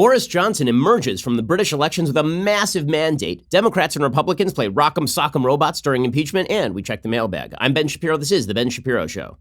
Boris Johnson emerges from the British elections with a massive mandate. Democrats and Republicans play rock'em sock'em robots during impeachment, and we check the mailbag. I'm Ben Shapiro. This is The Ben Shapiro Show.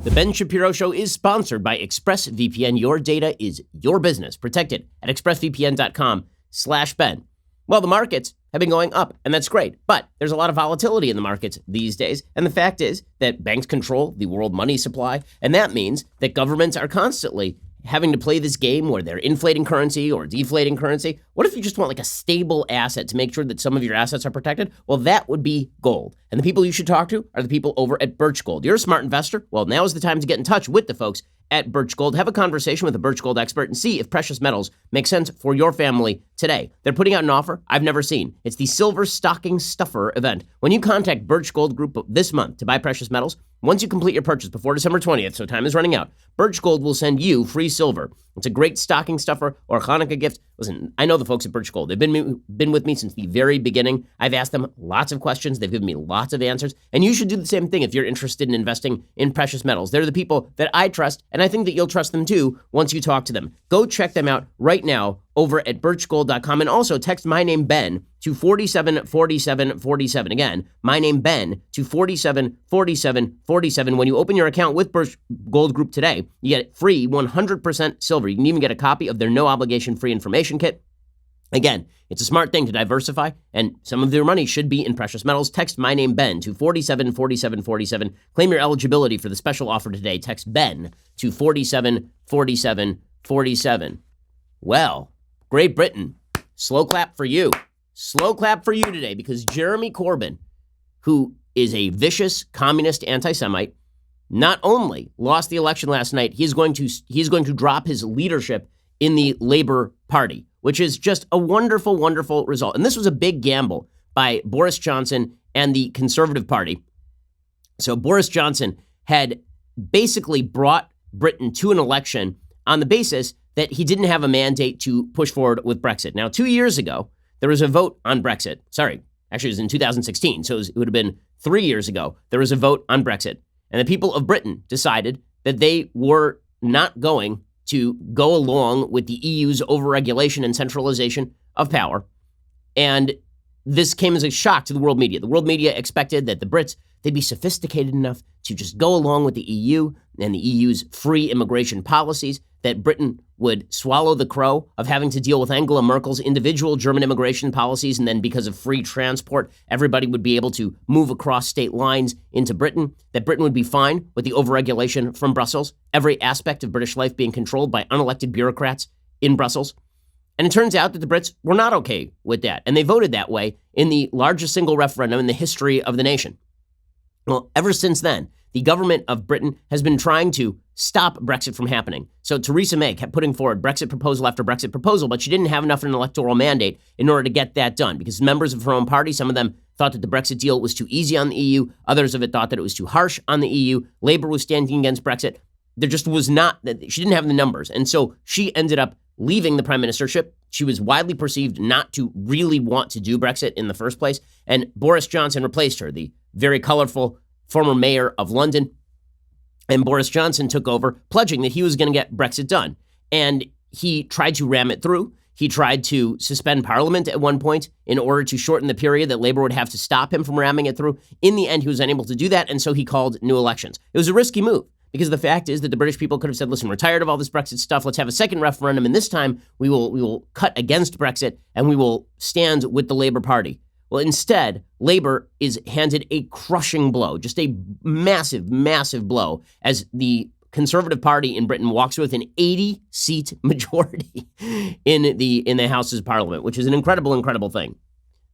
The Ben Shapiro Show is sponsored by ExpressVPN. Your data is your business. Protect it at expressvpn.com/Ben. Well, the markets have been going up, and that's great. But there's a lot of volatility in the markets these days. And the fact is that banks control the world money supply. And that means that governments are constantly having to play this game where they're inflating currency or deflating currency. What if you just want like a stable asset to make sure that some of your assets are protected? Well, that would be gold. And the people you should talk to are the people over at Birch Gold. You're a smart investor? Well, now is the time to get in touch with the folks at Birch Gold. Have a conversation with a Birch Gold expert and see if precious metals make sense for your family today. They're putting out an offer I've never seen. It's the Silver Stocking Stuffer event. When you contact Birch Gold Group this month to buy precious metals, once you complete your purchase before December 20th, so time is running out, Birch Gold will send you free silver. It's a great stocking stuffer or Hanukkah gift. Listen, I know the folks at Birch Gold. They've been with me since the very beginning. I've asked them lots of questions. They've given me lots of answers. And you should do the same thing if you're interested in investing in precious metals. They're the people that I trust, and I think that you'll trust them too once you talk to them. Go check them out right now over at birchgold.com, and also text my name Ben to 474747. Again, my name Ben to 474747. When you open your account with Birch Gold Group today, you get free 100% silver. You can even get a copy of their no obligation free information kit. Again, it's a smart thing to diversify, and some of your money should be in precious metals. Text my name Ben to 474747. Claim your eligibility for the special offer today. Text Ben to 474747. Well, Great Britain, slow clap for you. Slow clap for you today, because Jeremy Corbyn, who is a vicious communist anti-Semite, not only lost the election last night, he's going to drop his leadership in the Labour Party, which is just a wonderful, wonderful result. And this was a big gamble by Boris Johnson and the Conservative Party. So Boris Johnson had basically brought Britain to an election on the basis that he didn't have a mandate to push forward with Brexit. Now, 2 years ago, there was a vote on Brexit. Sorry, actually, it was in 2016, so it would have been 3 years ago. There was a vote on Brexit, and the people of Britain decided that they were not going to go along with the EU's overregulation and centralization of power. And this came as a shock to the world media. The world media expected that the Brits, they'd be sophisticated enough to just go along with the EU and the EU's free immigration policies, that Britain would swallow the crow of having to deal with Angela Merkel's individual German immigration policies, and then because of free transport, everybody would be able to move across state lines into Britain, that Britain would be fine with the overregulation from Brussels, every aspect of British life being controlled by unelected bureaucrats in Brussels. And it turns out that the Brits were not okay with that, and they voted that way in the largest single referendum in the history of the nation. Well, ever since then, the government of Britain has been trying to stop Brexit from happening. So Theresa May kept putting forward Brexit proposal after Brexit proposal, but she didn't have enough of an electoral mandate in order to get that done, because members of her own party, some of them thought that the Brexit deal was too easy on the EU. Others of it thought that it was too harsh on the EU. Labour was standing against Brexit. There just was not, she didn't have the numbers. And so she ended up leaving the prime ministership. She was widely perceived not to really want to do Brexit in the first place. And Boris Johnson replaced her, the very colorful former mayor of London. And Boris Johnson took over, pledging that he was going to get Brexit done. And he tried to ram it through. He tried to suspend Parliament at one point in order to shorten the period that Labour would have to stop him from ramming it through. In the end, he was unable to do that, and so he called new elections. It was a risky move, because the fact is that the British people could have said, listen, we're tired of all this Brexit stuff. Let's have a second referendum, and this time we will cut against Brexit, and we will stand with the Labour Party. Well, instead, Labour is handed a crushing blow, just a massive, massive blow, as the Conservative Party in Britain walks with an 80-seat majority in the Houses of Parliament, which is an incredible, incredible thing.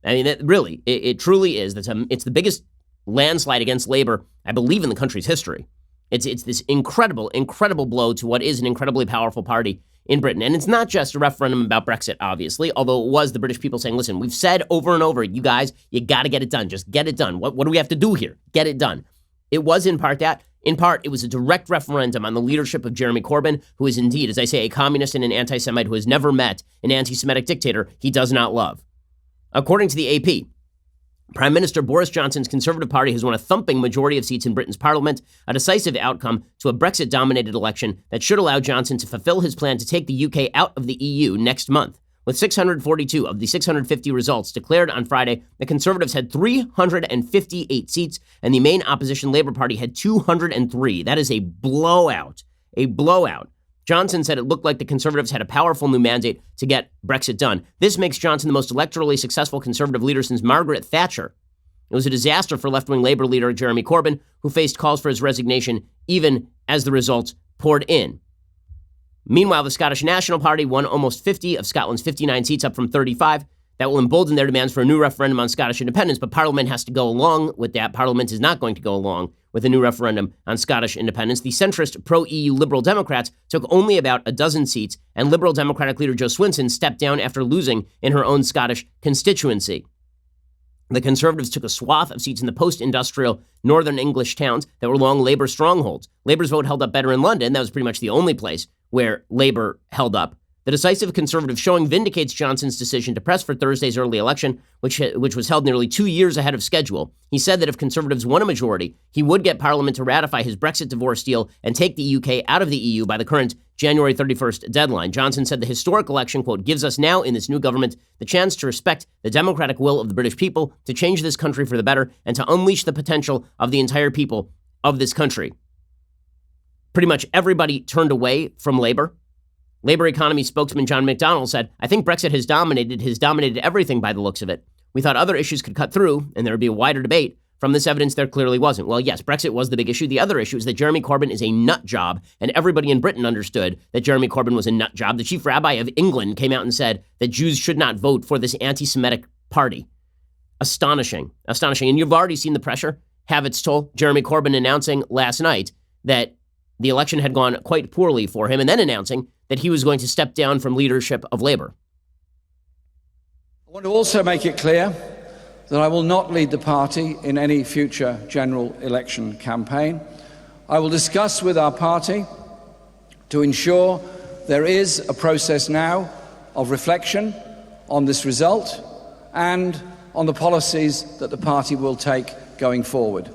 I mean, it truly is. It's the biggest landslide against Labour, I believe, in the country's history. It's this incredible, incredible blow to what is an incredibly powerful party in Britain. And it's not just a referendum about Brexit, obviously, although it was the British people saying, listen, we've said over and over, you guys, you got to get it done. Just get it done. What do we have to do here? Get it done. It was in part that. In part, it was a direct referendum on the leadership of Jeremy Corbyn, who is indeed, as I say, a communist and an anti-Semite who has never met an anti-Semitic dictator he does not love. According to the AP, Prime Minister Boris Johnson's Conservative Party has won a thumping majority of seats in Britain's parliament, a decisive outcome to a Brexit-dominated election that should allow Johnson to fulfill his plan to take the UK out of the EU next month. With 642 of the 650 results declared on Friday, the Conservatives had 358 seats, and the main opposition Labour Party had 203. That is a blowout. A blowout. Johnson said it looked like the Conservatives had a powerful new mandate to get Brexit done. This makes Johnson the most electorally successful Conservative leader since Margaret Thatcher. It was a disaster for left-wing Labour leader Jeremy Corbyn, who faced calls for his resignation even as the results poured in. Meanwhile, the Scottish National Party won almost 50 of Scotland's 59 seats, up from 35. That will embolden their demands for a new referendum on Scottish independence, but Parliament has to go along with that. Parliament is not going to go along with a new referendum on Scottish independence. The centrist pro-EU Liberal Democrats took only about a dozen seats, and Liberal Democratic leader Jo Swinson stepped down after losing in her own Scottish constituency. The Conservatives took a swath of seats in the post-industrial northern English towns that were long Labour strongholds. Labour's vote held up better in London. That was pretty much the only place where Labour held up. The decisive Conservative showing vindicates Johnson's decision to press for Thursday's early election, which was held nearly 2 years ahead of schedule. He said that if Conservatives won a majority, he would get Parliament to ratify his Brexit divorce deal and take the UK out of the EU by the current January 31st deadline. Johnson said the historic election, quote, gives us now in this new government the chance to respect the democratic will of the British people, to change this country for the better, and to unleash the potential of the entire people of this country. Pretty much everybody turned away from Labour. Labour economy spokesman John McDonnell said, I think Brexit has dominated everything by the looks of it. We thought other issues could cut through and there would be a wider debate. From this evidence, there clearly wasn't. Well, yes, Brexit was the big issue. The other issue is that Jeremy Corbyn is a nut job, and everybody in Britain understood that Jeremy Corbyn was a nut job. The chief rabbi of England came out and said that Jews should not vote for this anti-Semitic party. Astonishing. Astonishing. And you've already seen the pressure have its toll. Jeremy Corbyn announcing last night that the election had gone quite poorly for him, and then announcing that he was going to step down from leadership of Labour. I want to also make it clear that I will not lead the party in any future general election campaign. I will discuss with our party to ensure there is a process now of reflection on this result and on the policies that the party will take going forward.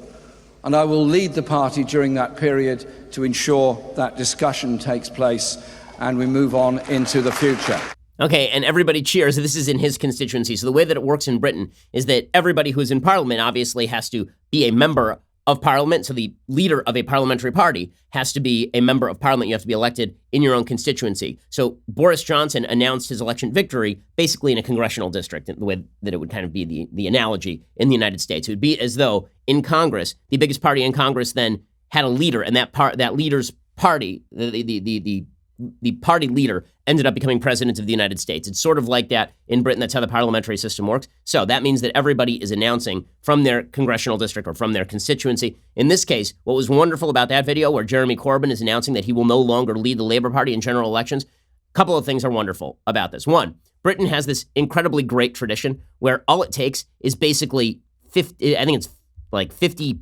And I will lead the party during that period to ensure that discussion takes place and we move on into the future. Okay, and everybody cheers. This is in his constituency. So the way that it works in Britain is that everybody who's in Parliament obviously has to be a member of Parliament. So the leader of a parliamentary party has to be a member of Parliament. You have to be elected in your own constituency. So Boris Johnson announced his election victory basically in a congressional district, in the way that it would kind of be the analogy in the United States. It would be as though in Congress, the biggest party in Congress then had a leader, and that leader's party, the party leader ended up becoming president of the United States. It's sort of like that in Britain. That's how the parliamentary system works. So that means that everybody is announcing from their congressional district or from their constituency. In this case, what was wonderful about that video where Jeremy Corbyn is announcing that he will no longer lead the Labour Party in general elections, a couple of things are wonderful about this. One, Britain has this incredibly great tradition where all it takes is basically 50, I think it's like 50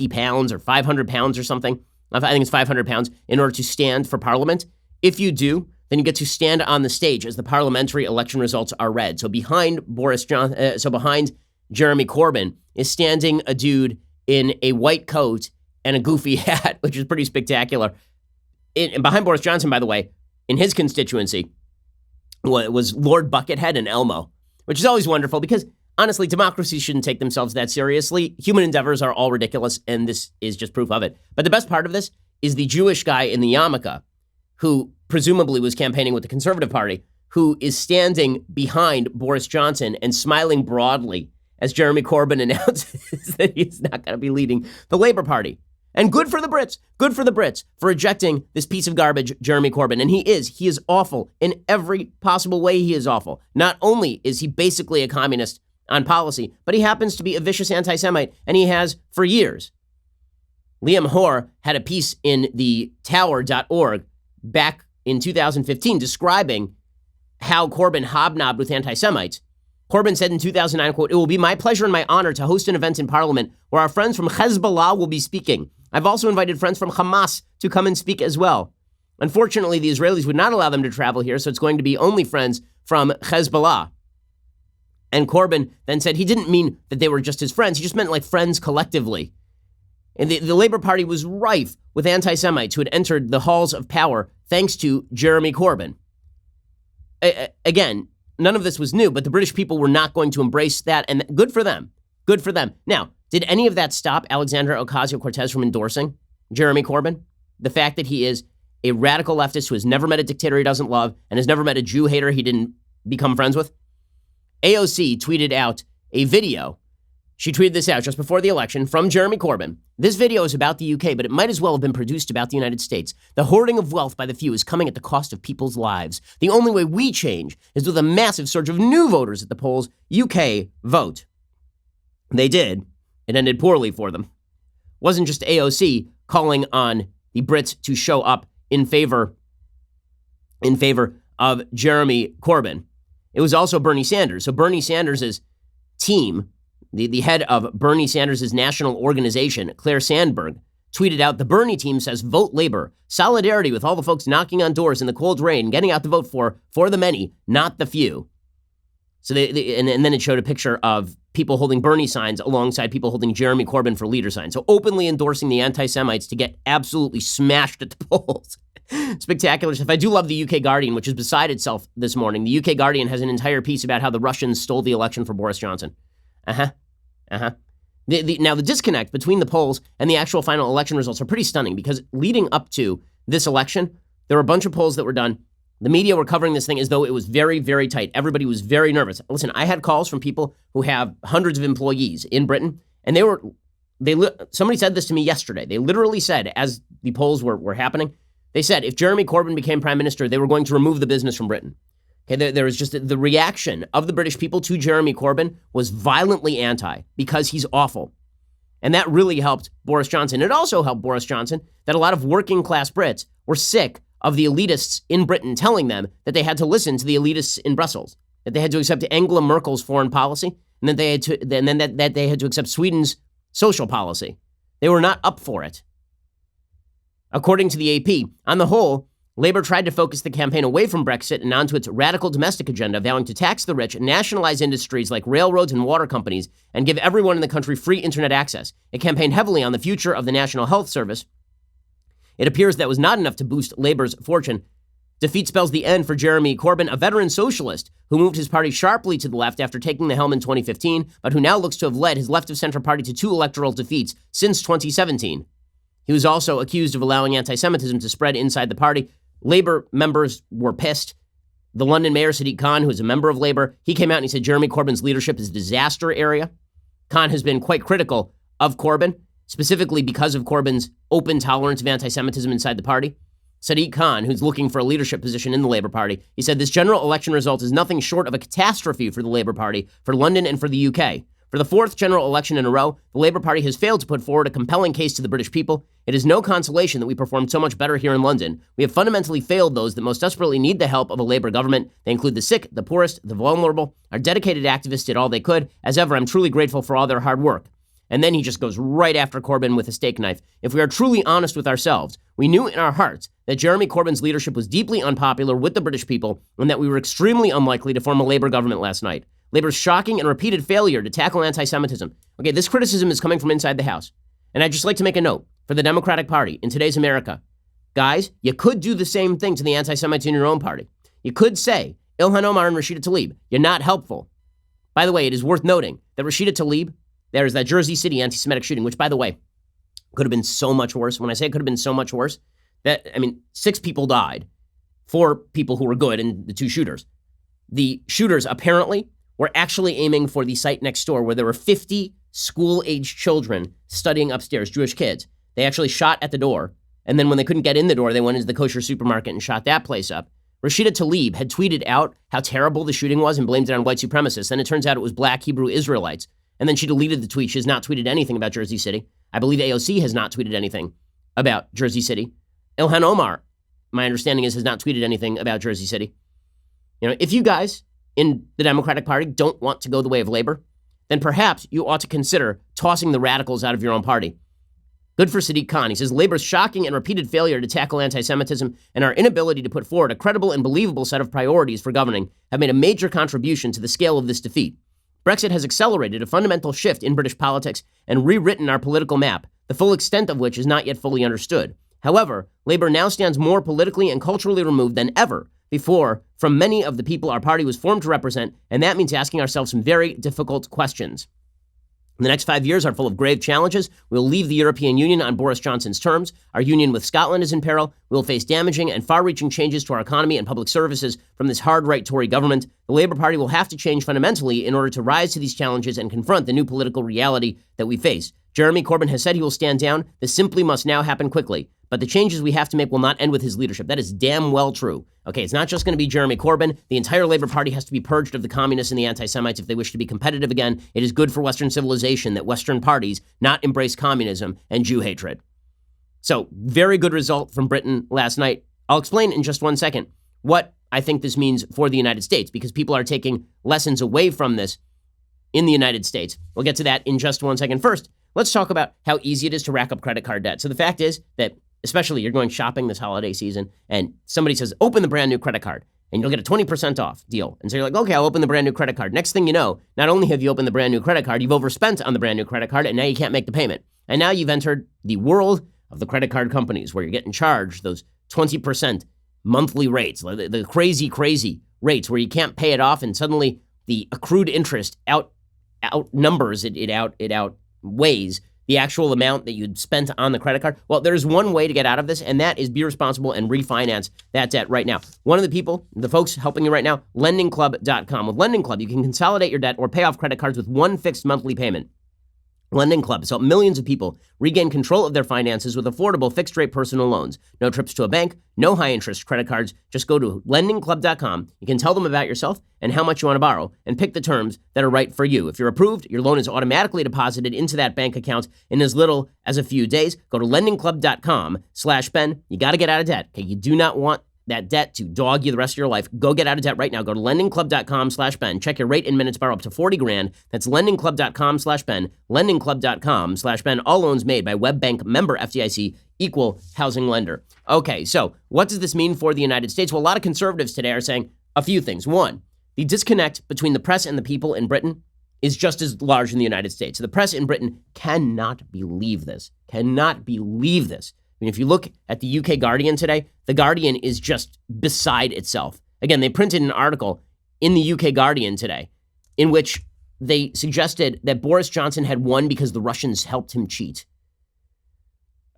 pounds or 500 pounds or something. I think it's 500 pounds in order to stand for Parliament. If you do, then you get to stand on the stage as the parliamentary election results are read. So behind behind Jeremy Corbyn is standing a dude in a white coat and a goofy hat, which is pretty spectacular. And behind Boris Johnson, by the way, in his constituency, was Lord Buckethead and Elmo, which is always wonderful because, honestly, democracies shouldn't take themselves that seriously. Human endeavors are all ridiculous, and this is just proof of it. But the best part of this is the Jewish guy in the yarmulke, who presumably was campaigning with the Conservative Party, who is standing behind Boris Johnson and smiling broadly as Jeremy Corbyn announces that he's not going to be leading the Labour Party. And good for the Brits for rejecting this piece of garbage, Jeremy Corbyn. And he is awful in every possible way. He is awful. Not only is he basically a communist on policy, but he happens to be a vicious anti-Semite, and he has for years. Liam Hoare had a piece in the tower.org back in 2015 describing how Corbyn hobnobbed with anti-Semites. Corbyn said in 2009, quote, "It will be my pleasure and my honor to host an event in Parliament where our friends from Hezbollah will be speaking. I've also invited friends from Hamas to come and speak as well. Unfortunately, the Israelis would not allow them to travel here, so it's going to be only friends from Hezbollah." And Corbyn then said he didn't mean that they were just his friends. He just meant like friends collectively. And the Labour Party was rife with anti-Semites who had entered the halls of power thanks to Jeremy Corbyn. Again, none of this was new, but the British people were not going to embrace that, and good for them. Good for them. Now, did any of that stop Alexandra Ocasio-Cortez from endorsing Jeremy Corbyn? The fact that he is a radical leftist who has never met a dictator he doesn't love and has never met a Jew hater he didn't become friends with? AOC tweeted out a video. She tweeted this out just before the election from Jeremy Corbyn. This video is about the UK, but it might as well have been produced about the United States. The hoarding of wealth by the few is coming at the cost of people's lives. The only way we change is with a massive surge of new voters at the polls. UK, vote. They did. It ended poorly for them. It wasn't just AOC calling on the Brits to show up in favor of Jeremy Corbyn. It was also Bernie Sanders. So Bernie Sanders' team, the head of Bernie Sanders' national organization, Claire Sandberg, tweeted out, the Bernie team says vote Labor. Solidarity with all the folks knocking on doors in the cold rain, getting out the vote for the many, not the few. So and then it showed a picture of people holding Bernie signs alongside people holding Jeremy Corbyn for leader signs. So openly endorsing the anti-Semites to get absolutely smashed at the polls. Spectacular stuff. I do love the UK Guardian, which is beside itself this morning. The UK Guardian has an entire piece about how the Russians stole the election for Boris Johnson. Now, the disconnect between the polls and the actual final election results are pretty stunning because leading up to this election, there were a bunch of polls that were done. The media were covering this thing as though it was very, very tight. Everybody was very nervous. Listen, I had calls from people who have hundreds of employees in Britain, and somebody said this to me yesterday. They literally said, as the polls were happening, they said if Jeremy Corbyn became prime minister, they were going to remove the business from Britain. Okay, there was just the reaction of the British people to Jeremy Corbyn was violently anti because he's awful. And that really helped Boris Johnson. It also helped Boris Johnson that a lot of working class Brits were sick of the elitists in Britain telling them that they had to listen to the elitists in Brussels, that they had to accept Angela Merkel's foreign policy, and that they had to accept Sweden's social policy. They were not up for it. According to the AP, on the whole, Labour tried to focus the campaign away from Brexit and onto its radical domestic agenda, vowing to tax the rich, nationalize industries like railroads and water companies, and give everyone in the country free internet access. It campaigned heavily on the future of the National Health Service. It appears that was not enough to boost Labour's fortune. Defeat spells the end for Jeremy Corbyn, a veteran socialist who moved his party sharply to the left after taking the helm in 2015, but who now looks to have led his left-of-center party to 2 electoral defeats since 2017. He was also accused of allowing anti-Semitism to spread inside the party. Labour members were pissed. The London mayor, Sadiq Khan, who is a member of Labour, he came out and he said Jeremy Corbyn's leadership is a disaster area. Khan has been quite critical of Corbyn, specifically because of Corbyn's open tolerance of anti-Semitism inside the party. Sadiq Khan, who's looking for a leadership position in the Labour Party, he said this general election result is nothing short of a catastrophe for the Labour Party, for London and for the UK. For the 4th general election in a row, the Labour Party has failed to put forward a compelling case to the British people. It is no consolation that we performed so much better here in London. We have fundamentally failed those that most desperately need the help of a Labour government. They include the sick, the poorest, the vulnerable. Our dedicated activists did all they could. As ever, I'm truly grateful for all their hard work. And then he just goes right after Corbyn with a steak knife. If we are truly honest with ourselves, we knew in our hearts that Jeremy Corbyn's leadership was deeply unpopular with the British people and that we were extremely unlikely to form a Labour government last night. Labour's shocking and repeated failure to tackle anti-Semitism. Okay, this criticism is coming from inside the House. And I'd just like to make a note for the Democratic Party in today's America. Guys, you could do the same thing to the anti-Semites in your own party. You could say, Ilhan Omar and Rashida Tlaib, you're not helpful. By the way, it is worth noting that Rashida Tlaib, there's that Jersey City anti-Semitic shooting, which, by the way, could have been so much worse. When I say it could have been so much worse, 6 people died, 4 people who were good, and the 2 shooters. The shooters apparently were actually aiming for the site next door where there were 50 school-aged children studying upstairs, Jewish kids. They actually shot at the door, and then when they couldn't get in the door, they went into the kosher supermarket and shot that place up. Rashida Tlaib had tweeted out how terrible the shooting was and blamed it on white supremacists. Then it turns out it was black Hebrew Israelites. And then she deleted the tweet. She has not tweeted anything about Jersey City. I believe AOC has not tweeted anything about Jersey City. Ilhan Omar, my understanding is, has not tweeted anything about Jersey City. You know, if you guys in the Democratic Party don't want to go the way of Labour, then perhaps you ought to consider tossing the radicals out of your own party. Good for Sadiq Khan. He says Labour's shocking and repeated failure to tackle anti-Semitism and our inability to put forward a credible and believable set of priorities for governing have made a major contribution to the scale of this defeat. Brexit has accelerated a fundamental shift in British politics and rewritten our political map, the full extent of which is not yet fully understood. However, Labour now stands more politically and culturally removed than ever before from many of the people our party was formed to represent, and that means asking ourselves some very difficult questions. The next 5 years are full of grave challenges. We'll leave the European Union on Boris Johnson's terms. Our union with Scotland is in peril. We'll face damaging and far-reaching changes to our economy and public services from this hard-right Tory government. The Labour Party will have to change fundamentally in order to rise to these challenges and confront the new political reality that we face. Jeremy Corbyn has said he will stand down. This simply must now happen quickly. But the changes we have to make will not end with his leadership. That is damn well true. Okay, it's not just going to be Jeremy Corbyn. The entire Labour Party has to be purged of the communists and the anti-Semites if they wish to be competitive again. It is good for Western civilization that Western parties not embrace communism and Jew hatred. So, very good result from Britain last night. I'll explain in just 1 second what I think this means for the United States, because people are taking lessons away from this in the United States. We'll get to that in just 1 second. First, let's talk about how easy it is to rack up credit card debt. So the fact is that especially you're going shopping this holiday season and somebody says, open the brand new credit card and you'll get a 20% off deal. And so you're like, okay, I'll open the brand new credit card. Next thing you know, not only have you opened the brand new credit card, you've overspent on the brand new credit card and now you can't make the payment. And now you've entered the world of the credit card companies where you're getting charged those 20% monthly rates, the crazy rates where you can't pay it off and suddenly the accrued interest outnumbers it outweighs the actual amount that you'd spent on the credit card. Well, there's one way to get out of this, and that is be responsible and refinance that debt right now. One of the people, the folks helping you right now, lendingclub.com. With Lending Club, you can consolidate your debt or pay off credit cards with one fixed monthly payment. Lending Club has helped millions of people regain control of their finances with affordable fixed-rate personal loans. No trips to a bank, no high-interest credit cards. Just go to lendingclub.com. You can tell them about yourself and how much you want to borrow and pick the terms that are right for you. If you're approved, your loan is automatically deposited into that bank account in as little as a few days. Go to lendingclub.com/Ben. You got to get out of debt. Okay, you do not want that debt to dog you the rest of your life. Go get out of debt right now. Go to lendingclub.com/Ben. Check your rate in minutes, borrow up to 40 grand. That's lendingclub.com/Ben. Lendingclub.com/Ben. All loans made by WebBank, member FDIC, equal housing lender. Okay, so what does this mean for the United States? Well, a lot of conservatives today are saying a few things. One, the disconnect between the press and the people in Britain is just as large in the United States. So the press in Britain cannot believe this. Cannot believe this. I mean, if you look at the UK Guardian today, the Guardian is just beside itself. Again, they printed an article in the UK Guardian today in which they suggested that Boris Johnson had won because the Russians helped him cheat.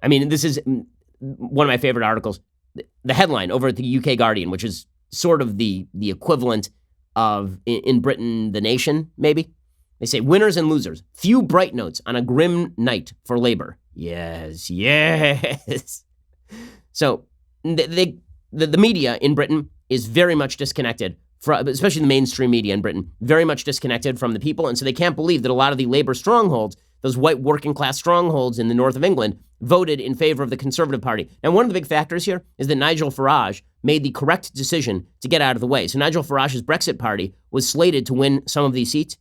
I mean, this is one of my favorite articles. The headline over at the UK Guardian, which is sort of the equivalent of, in Britain, The Nation, maybe. They say, winners and losers, few bright notes on a grim night for Labour. Yes. So the media in Britain is very much disconnected, especially the mainstream media in Britain, very much disconnected from the people. And so they can't believe that a lot of the Labour strongholds, those white working class strongholds in the north of England, voted in favor of the Conservative Party. Now, one of the big factors here is that Nigel Farage made the correct decision to get out of the way. So Nigel Farage's Brexit party was slated to win some of these seats.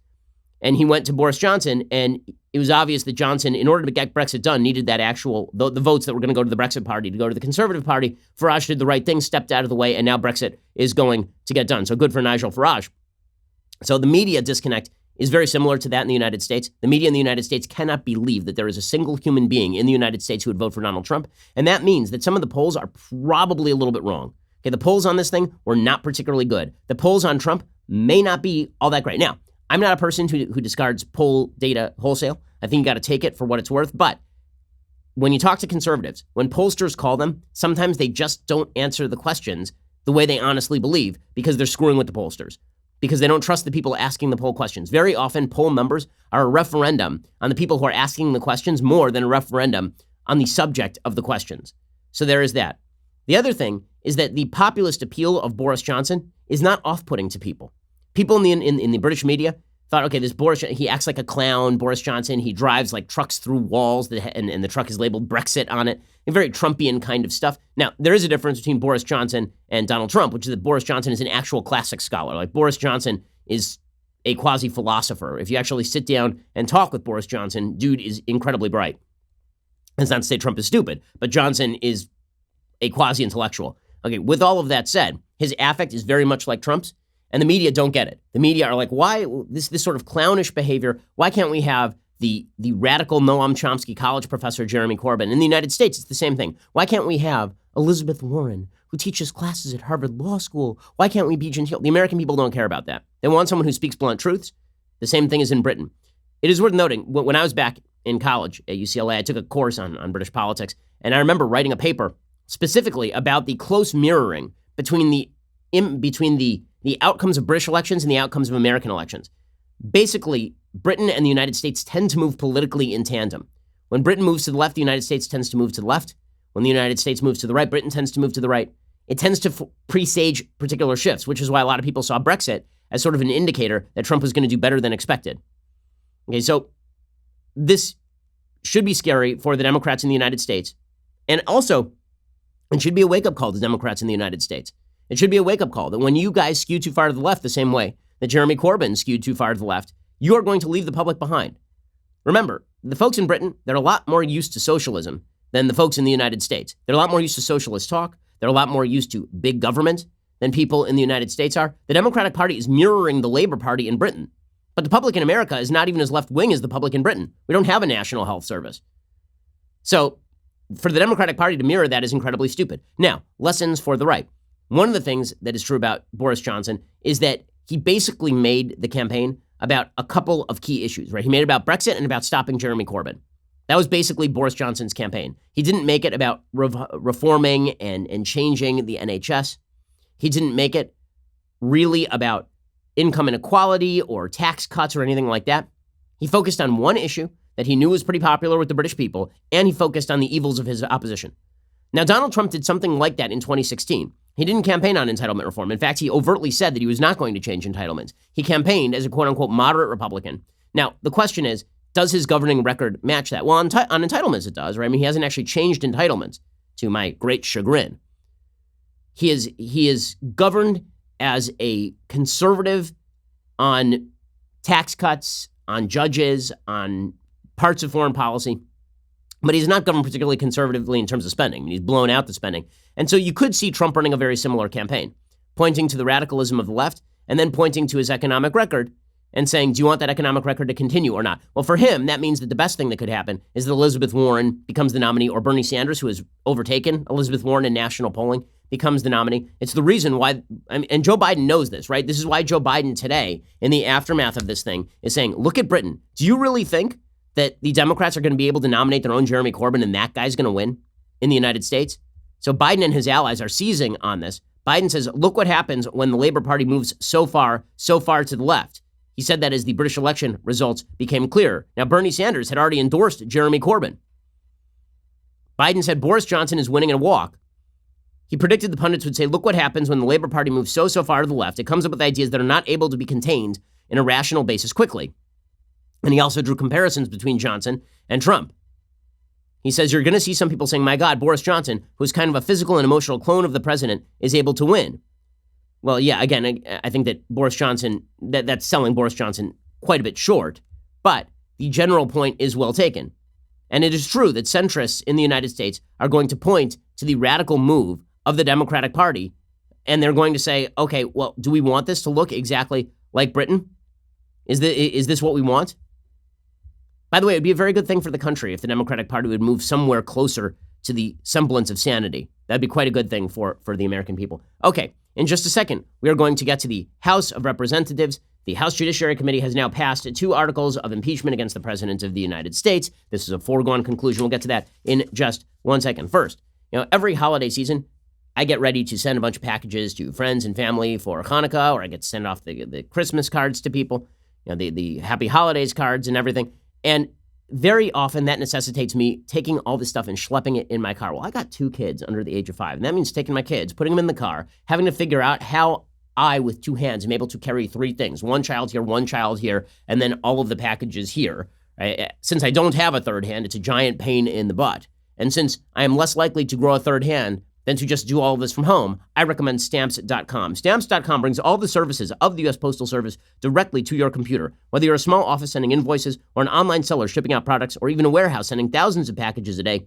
And he went to Boris Johnson, and it was obvious that Johnson, in order to get Brexit done, needed that the votes that were going to go to the Brexit party to go to the Conservative Party. Farage did the right thing, stepped out of the way, and now Brexit is going to get done. So good for Nigel Farage. So the media disconnect is very similar to that in the United States. The media in the United States cannot believe that there is a single human being in the United States who would vote for Donald Trump. And that means that some of the polls are probably a little bit wrong. Okay, the polls on this thing were not particularly good. The polls on Trump may not be all that great. Now, I'm not a person who discards poll data wholesale. I think you got to take it for what it's worth. But when you talk to conservatives, when pollsters call them, sometimes they just don't answer the questions the way they honestly believe because they're screwing with the pollsters, because they don't trust the people asking the poll questions. Very often, poll numbers are a referendum on the people who are asking the questions more than a referendum on the subject of the questions. So there is that. The other thing is that the populist appeal of Boris Johnson is not off-putting to people. People in the British media thought, okay, this Boris, he acts like a clown, Boris Johnson. He drives like trucks through walls and the truck is labeled Brexit on it. Very Trumpian kind of stuff. Now, there is a difference between Boris Johnson and Donald Trump, which is that Boris Johnson is an actual classic scholar. Like Boris Johnson is a quasi-philosopher. If you actually sit down and talk with Boris Johnson, dude is incredibly bright. That's not to say Trump is stupid, but Johnson is a quasi-intellectual. Okay, with all of that said, his affect is very much like Trump's. And the media don't get it. The media are like, why this sort of clownish behavior? Why can't we have the radical Noam Chomsky college professor Jeremy Corbyn? In the United States, it's the same thing. Why can't we have Elizabeth Warren, who teaches classes at Harvard Law School? Why can't we be genteel? The American people don't care about that. They want someone who speaks blunt truths. The same thing is in Britain. It is worth noting, when I was back in college at UCLA, I took a course on British politics, and I remember writing a paper specifically about the close mirroring between the outcomes of British elections and the outcomes of American elections. Basically, Britain and the United States tend to move politically in tandem. When Britain moves to the left, the United States tends to move to the left. When the United States moves to the right, Britain tends to move to the right. It tends to presage particular shifts, which is why a lot of people saw Brexit as sort of an indicator that Trump was going to do better than expected. Okay, so this should be scary for the Democrats in the United States. And also, it should be a wake-up call to Democrats in the United States. It should be a wake-up call that when you guys skew too far to the left the same way that Jeremy Corbyn skewed too far to the left, you are going to leave the public behind. Remember, the folks in Britain, they're a lot more used to socialism than the folks in the United States. They're a lot more used to socialist talk. They're a lot more used to big government than people in the United States are. The Democratic Party is mirroring the Labour Party in Britain. But the public in America is not even as left-wing as the public in Britain. We don't have a national health service. So for the Democratic Party to mirror that is incredibly stupid. Now, lessons for the right. One of the things that is true about Boris Johnson is that he basically made the campaign about a couple of key issues, right? He made it about Brexit and about stopping Jeremy Corbyn. That was basically Boris Johnson's campaign. He didn't make it about reforming and changing the NHS. He didn't make it really about income inequality or tax cuts or anything like that. He focused on one issue that he knew was pretty popular with the British people, and he focused on the evils of his opposition. Now, Donald Trump did something like that in 2016. He didn't campaign on entitlement reform. In fact, he overtly said that he was not going to change entitlements. He campaigned as a quote-unquote moderate Republican. Now, the question is, does his governing record match that? Well, on entitlements it does, right? I mean, he hasn't actually changed entitlements, to my great chagrin. He is governed as a conservative on tax cuts, on judges, on parts of foreign policy. But he's not governed particularly conservatively in terms of spending. I mean, he's blown out the spending. And so you could see Trump running a very similar campaign, pointing to the radicalism of the left and then pointing to his economic record and saying, do you want that economic record to continue or not? Well, for him, that means that the best thing that could happen is that Elizabeth Warren becomes the nominee, or Bernie Sanders, who has overtaken Elizabeth Warren in national polling, becomes the nominee. It's the reason why, and Joe Biden knows this, right? This is why Joe Biden today, in the aftermath of this thing, is saying, look at Britain. Do you really think that the Democrats are going to be able to nominate their own Jeremy Corbyn and that guy's going to win in the United States? So Biden and his allies are seizing on this. Biden says, look what happens when the Labour Party moves so far to the left. He said that as the British election results became clearer. Now, Bernie Sanders had already endorsed Jeremy Corbyn. Biden said Boris Johnson is winning in a walk. He predicted the pundits would say, look what happens when the Labour Party moves so far to the left. It comes up with ideas that are not able to be contained in a rational basis quickly. And he also drew comparisons between Johnson and Trump. He says you're going to see some people saying, my God, Boris Johnson, who's kind of a physical and emotional clone of the president, is able to win. Well, yeah, again, I think that Boris Johnson, that's selling Boris Johnson quite a bit short, but the general point is well taken. And it is true that centrists in the United States are going to point to the radical move of the Democratic Party, and they're going to say, okay, well, do we want this to look exactly like Britain? Is this what we want? By the way, it would be a very good thing for the country if the Democratic Party would move somewhere closer to the semblance of sanity. That'd be quite a good thing for the American people. Okay, in just a second, we are going to get to the House of Representatives. The House Judiciary Committee has now passed 2 articles of impeachment against the President of the United States. This is a foregone conclusion. We'll get to that in just 1 second. First, every holiday season, I get ready to send a bunch of packages to friends and family for Hanukkah, or I get to send off the Christmas cards to people, the Happy Holidays cards and everything. And very often that necessitates me taking all this stuff and schlepping it in my car. Well, I got 2 kids under the age of 5, and that means taking my kids, putting them in the car, having to figure out how I, with 2 hands, am able to carry 3 things. 1 child here, and then all of the packages here. Since I don't have a third hand, it's a giant pain in the butt. And since I am less likely to grow a third hand than to just do all of this from home, I recommend Stamps.com. Stamps.com brings all the services of the U.S. Postal Service directly to your computer. Whether you're a small office sending invoices, or an online seller shipping out products, or even a warehouse sending thousands of packages a day,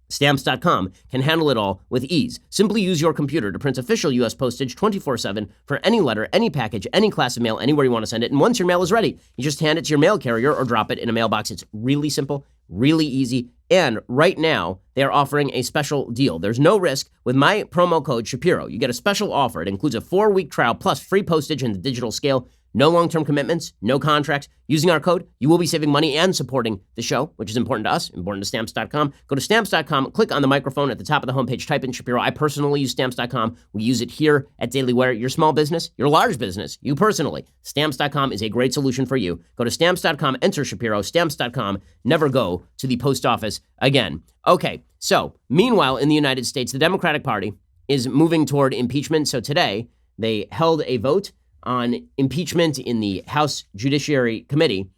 Stamps.com can handle it all with ease. Simply use your computer to print official U.S. postage 24/7 for any letter, any package, any class of mail, anywhere you want to send it. And once your mail is ready, you just hand it to your mail carrier or drop it in a mailbox. It's really simple, really easy. And right now, they are offering a special deal. There's no risk with my promo code Shapiro. You get a special offer. It includes a 4-week trial plus free postage and the digital scale. No long-term commitments, no contracts. Using our code, you will be saving money and supporting the show, which is important to us, important to Stamps.com. Go to Stamps.com, click on the microphone at the top of the homepage, type in Shapiro. I personally use Stamps.com. We use it here at Daily Wire. Your small business, your large business, you personally. Stamps.com is a great solution for you. Go to Stamps.com, enter Shapiro, Stamps.com. Never go to the post office again. Okay, so meanwhile, in the United States, the Democratic Party is moving toward impeachment. So today, they held a vote on impeachment in the House Judiciary Committee.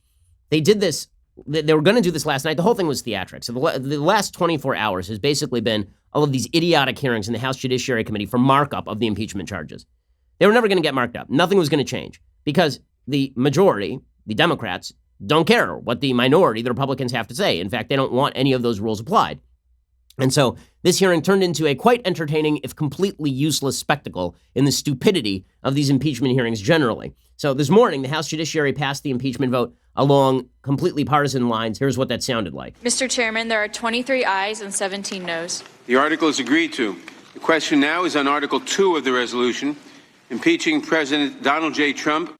They did this, they were going to do this last night. The whole thing was theatrics. So the last 24 hours has basically been all of these idiotic hearings in the House Judiciary Committee for markup of the impeachment charges. They were never going to get marked up. Nothing was going to change because the majority, the Democrats, don't care what the minority, the Republicans, have to say. In fact, they don't want any of those rules applied. And so this hearing turned into a quite entertaining, if completely useless, spectacle in the stupidity of these impeachment hearings generally. So this morning, the House Judiciary passed the impeachment vote along completely partisan lines. Here's what that sounded like. Mr. Chairman, there are 23 ayes and 17 noes. The article is agreed to. The question now is on Article 2 of the resolution, impeaching President Donald J. Trump.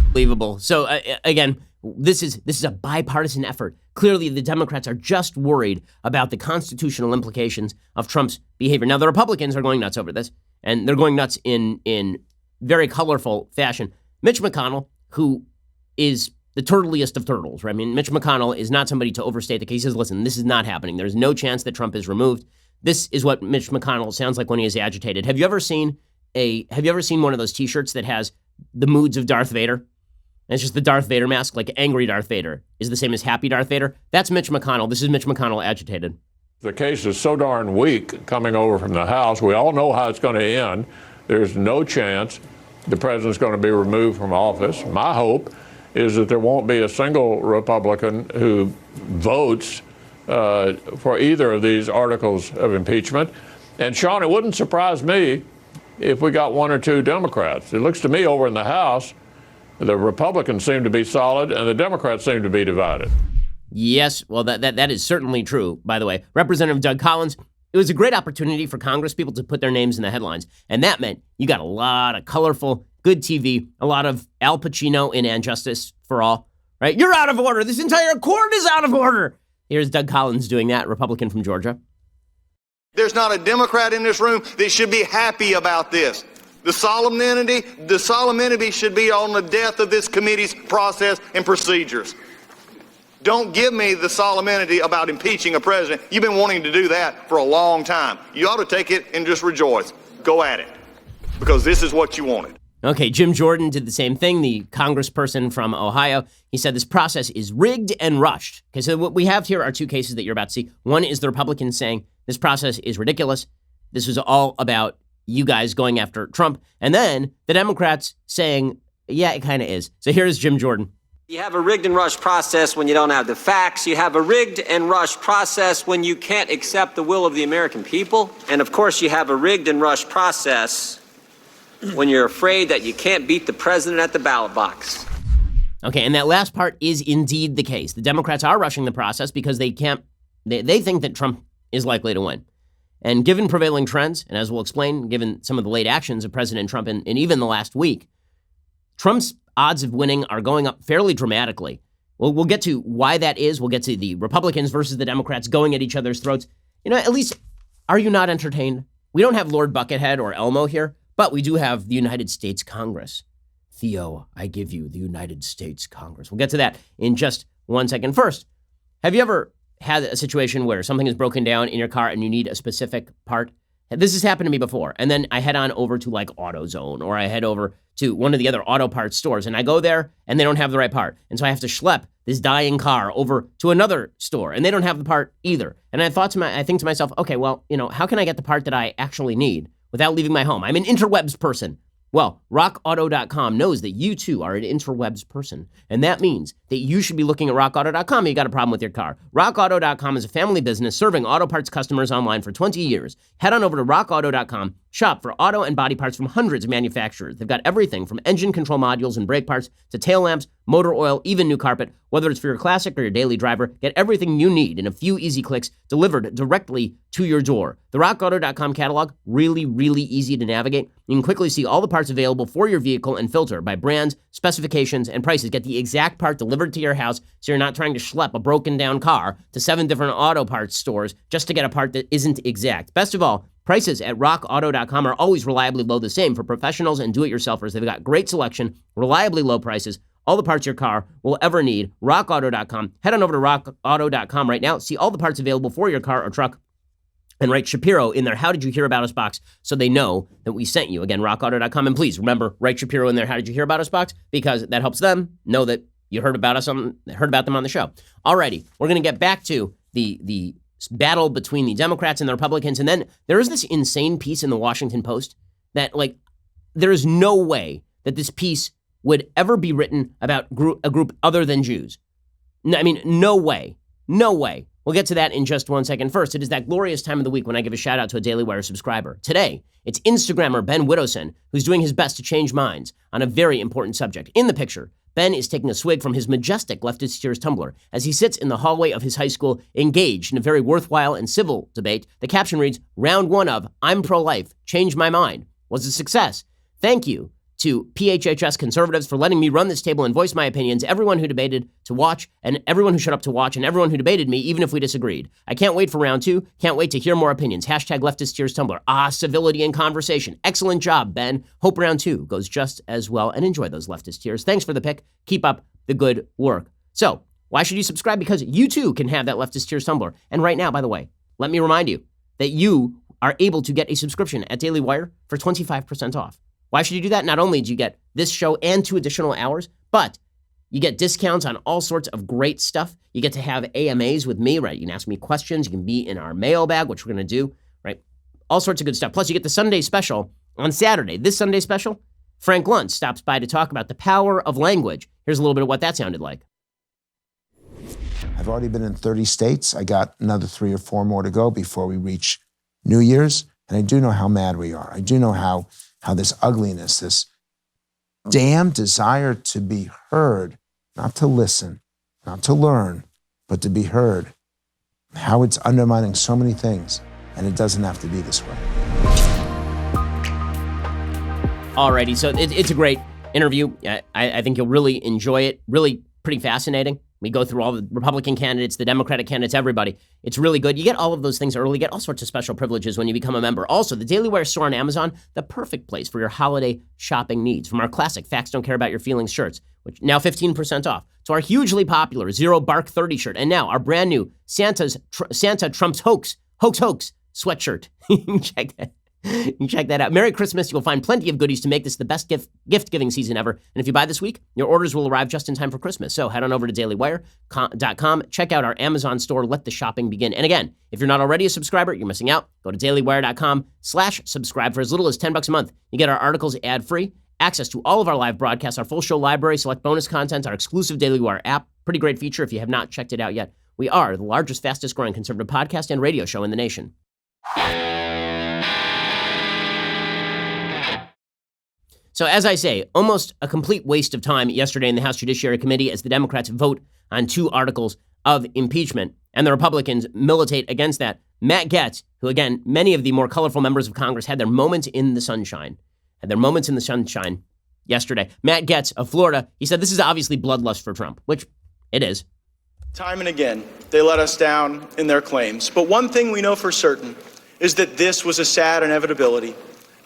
Unbelievable. So again, this is a bipartisan effort. Clearly, the Democrats are just worried about the constitutional implications of Trump's behavior. Now, the Republicans are going nuts over this, and they're going nuts in very colorful fashion. Mitch McConnell, who is the turtliest of turtles, right? I mean, Mitch McConnell is not somebody to overstate the case. He says, listen, this is not happening. There's no chance that Trump is removed. This is what Mitch McConnell sounds like when he is agitated. Have you ever seen one of those T-shirts that has the moods of Darth Vader? And it's just the Darth Vader mask, like angry Darth Vader is the same as happy Darth Vader. That's Mitch McConnell. This is Mitch McConnell agitated. The case is so darn weak coming over from the House. We all know how it's going to end. There's no chance the president's going to be removed from office. My hope is that there won't be a single Republican who votes for either of these articles of impeachment. And Sean, it wouldn't surprise me if we got one or two Democrats. It looks to me over in the House, the Republicans seem to be solid and the Democrats seem to be divided. Yes, well, that is certainly true, by the way. Representative Doug Collins, it was a great opportunity for Congress people to put their names in the headlines. And that meant you got a lot of colorful, good TV, a lot of Al Pacino in And Justice for All, right? You're out of order. This entire court is out of order. Here's Doug Collins doing that, Republican from Georgia. There's not a Democrat in this room that should be happy about this. The solemnity should be on the death of this committee's process and procedures. Don't give me the solemnity about impeaching a president. You've been wanting to do that for a long time. You ought to take it and just rejoice. Go at it, because this is what you wanted. Okay, Jim Jordan did the same thing, the congressperson from Ohio. He said this process is rigged and rushed. Okay, so what we have here are two cases that you're about to see. One is the Republicans saying this process is ridiculous. This was all about you guys going after Trump. And then the Democrats saying, yeah, it kind of is. So here's Jim Jordan. You have a rigged and rushed process when you don't have the facts. You have a rigged and rushed process when you can't accept the will of the American people. And of course, you have a rigged and rushed process when you're afraid that you can't beat the president at the ballot box. Okay, and that last part is indeed the case. The Democrats are rushing the process because they think that Trump is likely to win. And given prevailing trends, and as we'll explain, given some of the late actions of President Trump in even the last week, Trump's odds of winning are going up fairly dramatically. We'll get to why that is. We'll get to the Republicans versus the Democrats going at each other's throats. You know, at least, are you not entertained? We don't have Lord Buckethead or Elmo here, but we do have the United States Congress. Theo, I give you the United States Congress. We'll get to that in just 1 second. First, have you ever had a situation where something is broken down in your car and you need a specific part? This has happened to me before. And then I head on over to like AutoZone, or I head over to one of the other auto parts stores, and I go there and they don't have the right part. And so I have to schlep this dying car over to another store and they don't have the part either. And I think to myself, okay, well, you know, how can I get the part that I actually need without leaving my home? I'm an interwebs person. Well, rockauto.com knows that you too are an interwebs person, and that means that you should be looking at rockauto.com if you got a problem with your car. Rockauto.com is a family business serving auto parts customers online for 20 years. Head on over to rockauto.com, shop for auto and body parts from hundreds of manufacturers. They've got everything from engine control modules and brake parts to tail lamps, motor oil, even new carpet. Whether it's for your classic or your daily driver, get everything you need in a few easy clicks delivered directly to your door. The rockauto.com catalog, really, really easy to navigate. You can quickly see all the parts available for your vehicle and filter by brands, specifications, and prices. Get the exact part delivered to your house so you're not trying to schlep a broken down car to 7 different auto parts stores just to get a part that isn't exact. Best of all, prices at rockauto.com are always reliably low, the same for professionals and do-it-yourselfers. They've got great selection, reliably low prices, all the parts your car will ever need. rockauto.com. Head on over to rockauto.com right now. See all the parts available for your car or truck. And write Shapiro in their How Did You Hear About Us box so they know that we sent you. Again, rockauto.com. And please remember, write Shapiro in their How Did You Hear About Us box because that helps them know that you heard about them on the show. Alrighty, we're going to get back to the battle between the Democrats and the Republicans. And then there is this insane piece in the Washington Post that, like, there is no way that this piece would ever be written about a group other than Jews. No, I mean, no way. No way. We'll get to that in just one second. First, it is that glorious time of the week when I give a shout out to a Daily Wire subscriber. Today, it's Instagrammer Ben Widdowson, who's doing his best to change minds on a very important subject. In the picture, Ben is taking a swig from his majestic Leftist Tears tumbler as he sits in the hallway of his high school, engaged in a very worthwhile and civil debate. The caption reads, "Round 1 of I'm pro-life, change my mind," was a success. Thank you to PHHS conservatives for letting me run this table and voice my opinions, everyone who debated to watch, and everyone who showed up to watch, and everyone who debated me, even if we disagreed. I can't wait for round 2. Can't wait to hear more opinions. Hashtag Leftist Tears Tumblr. Civility and conversation. Excellent job, Ben. Hope round 2 goes just as well, and enjoy those leftist tears. Thanks for the pick. Keep up the good work. So, why should you subscribe? Because you too can have that Leftist Tears Tumblr. And right now, by the way, let me remind you that you are able to get a subscription at Daily Wire for 25% off. Why should you do that? Not only do you get this show and 2 additional hours, but you get discounts on all sorts of great stuff. You get to have AMAs with me, right? You can ask me questions. You can be in our mailbag, which we're going to do, right? All sorts of good stuff. Plus, you get the Sunday special on Saturday. This Sunday special, Frank Luntz stops by to talk about the power of language. Here's a little bit of what that sounded like. I've already been in 30 states. I got another 3 or 4 more to go before we reach New Year's. And I do know how mad we are. I do know how this ugliness, this damn desire to be heard, not to listen, not to learn, but to be heard, how it's undermining so many things, and it doesn't have to be this way. Alrighty, so it's a great interview. I think you'll really enjoy it. Really pretty fascinating. We go through all the Republican candidates, the Democratic candidates, everybody. It's really good. You get all of those things early. You get all sorts of special privileges when you become a member. Also, the Daily Wire store on Amazon, the perfect place for your holiday shopping needs. From our classic Facts Don't Care About Your Feelings shirts, which now 15% off, to our hugely popular Zero Bark 30 shirt, and now our brand new Santa Trump's Hoax sweatshirt. You can check that out. Merry Christmas. You'll find plenty of goodies to make this the best gift-giving season ever. And if you buy this week, your orders will arrive just in time for Christmas. So head on over to dailywire.com. Check out our Amazon store. Let the shopping begin. And again, if you're not already a subscriber, you're missing out. Go to dailywire.com/subscribe for as little as $10 a month. You get our articles ad-free, access to all of our live broadcasts, our full show library, select bonus content, our exclusive Daily Wire app. Pretty great feature if you have not checked it out yet. We are the largest, fastest growing conservative podcast and radio show in the nation. So as I say, almost a complete waste of time yesterday in the House Judiciary Committee as the Democrats vote on 2 articles of impeachment and the Republicans militate against that. Matt Gaetz, who again, many of the more colorful members of Congress had their moments in the sunshine yesterday. Matt Gaetz of Florida, he said this is obviously bloodlust for Trump, which it is. Time and again, they let us down in their claims. But one thing we know for certain is that this was a sad inevitability.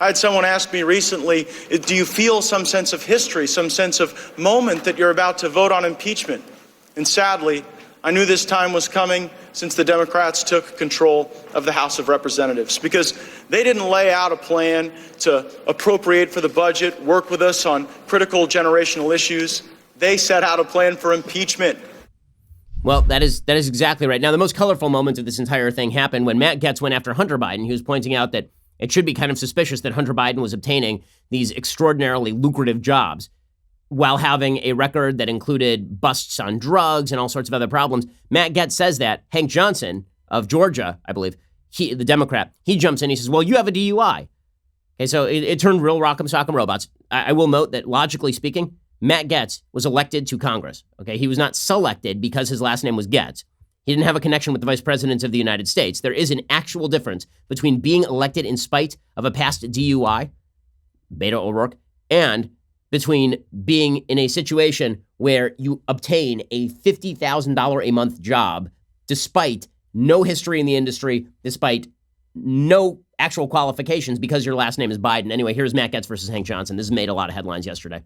I had someone ask me recently, do you feel some sense of history, some sense of moment that you're about to vote on impeachment? And sadly, I knew this time was coming since the Democrats took control of the House of Representatives, because they didn't lay out a plan to appropriate for the budget, work with us on critical generational issues. They set out a plan for impeachment. Well, that is exactly right. Now, the most colorful moment of this entire thing happened when Matt Gaetz went after Hunter Biden. He was pointing out that It should be kind of suspicious that Hunter Biden was obtaining these extraordinarily lucrative jobs while having a record that included busts on drugs and all sorts of other problems. Matt Gaetz says that. Hank Johnson of Georgia, I believe, the Democrat, he jumps in. He says, well, you have a DUI. Okay, so it turned real rock'em sock'em robots. I will note that, logically speaking, Matt Gaetz was elected to Congress. Okay, he was not selected because his last name was Gaetz. He didn't have a connection with the vice president of the United States. There is an actual difference between being elected in spite of a past DUI, Beto O'Rourke, and between being in a situation where you obtain a $50,000 a month job despite no history in the industry, despite no actual qualifications because your last name is Biden. Anyway, here's Matt Gaetz versus Hank Johnson. This has made a lot of headlines yesterday.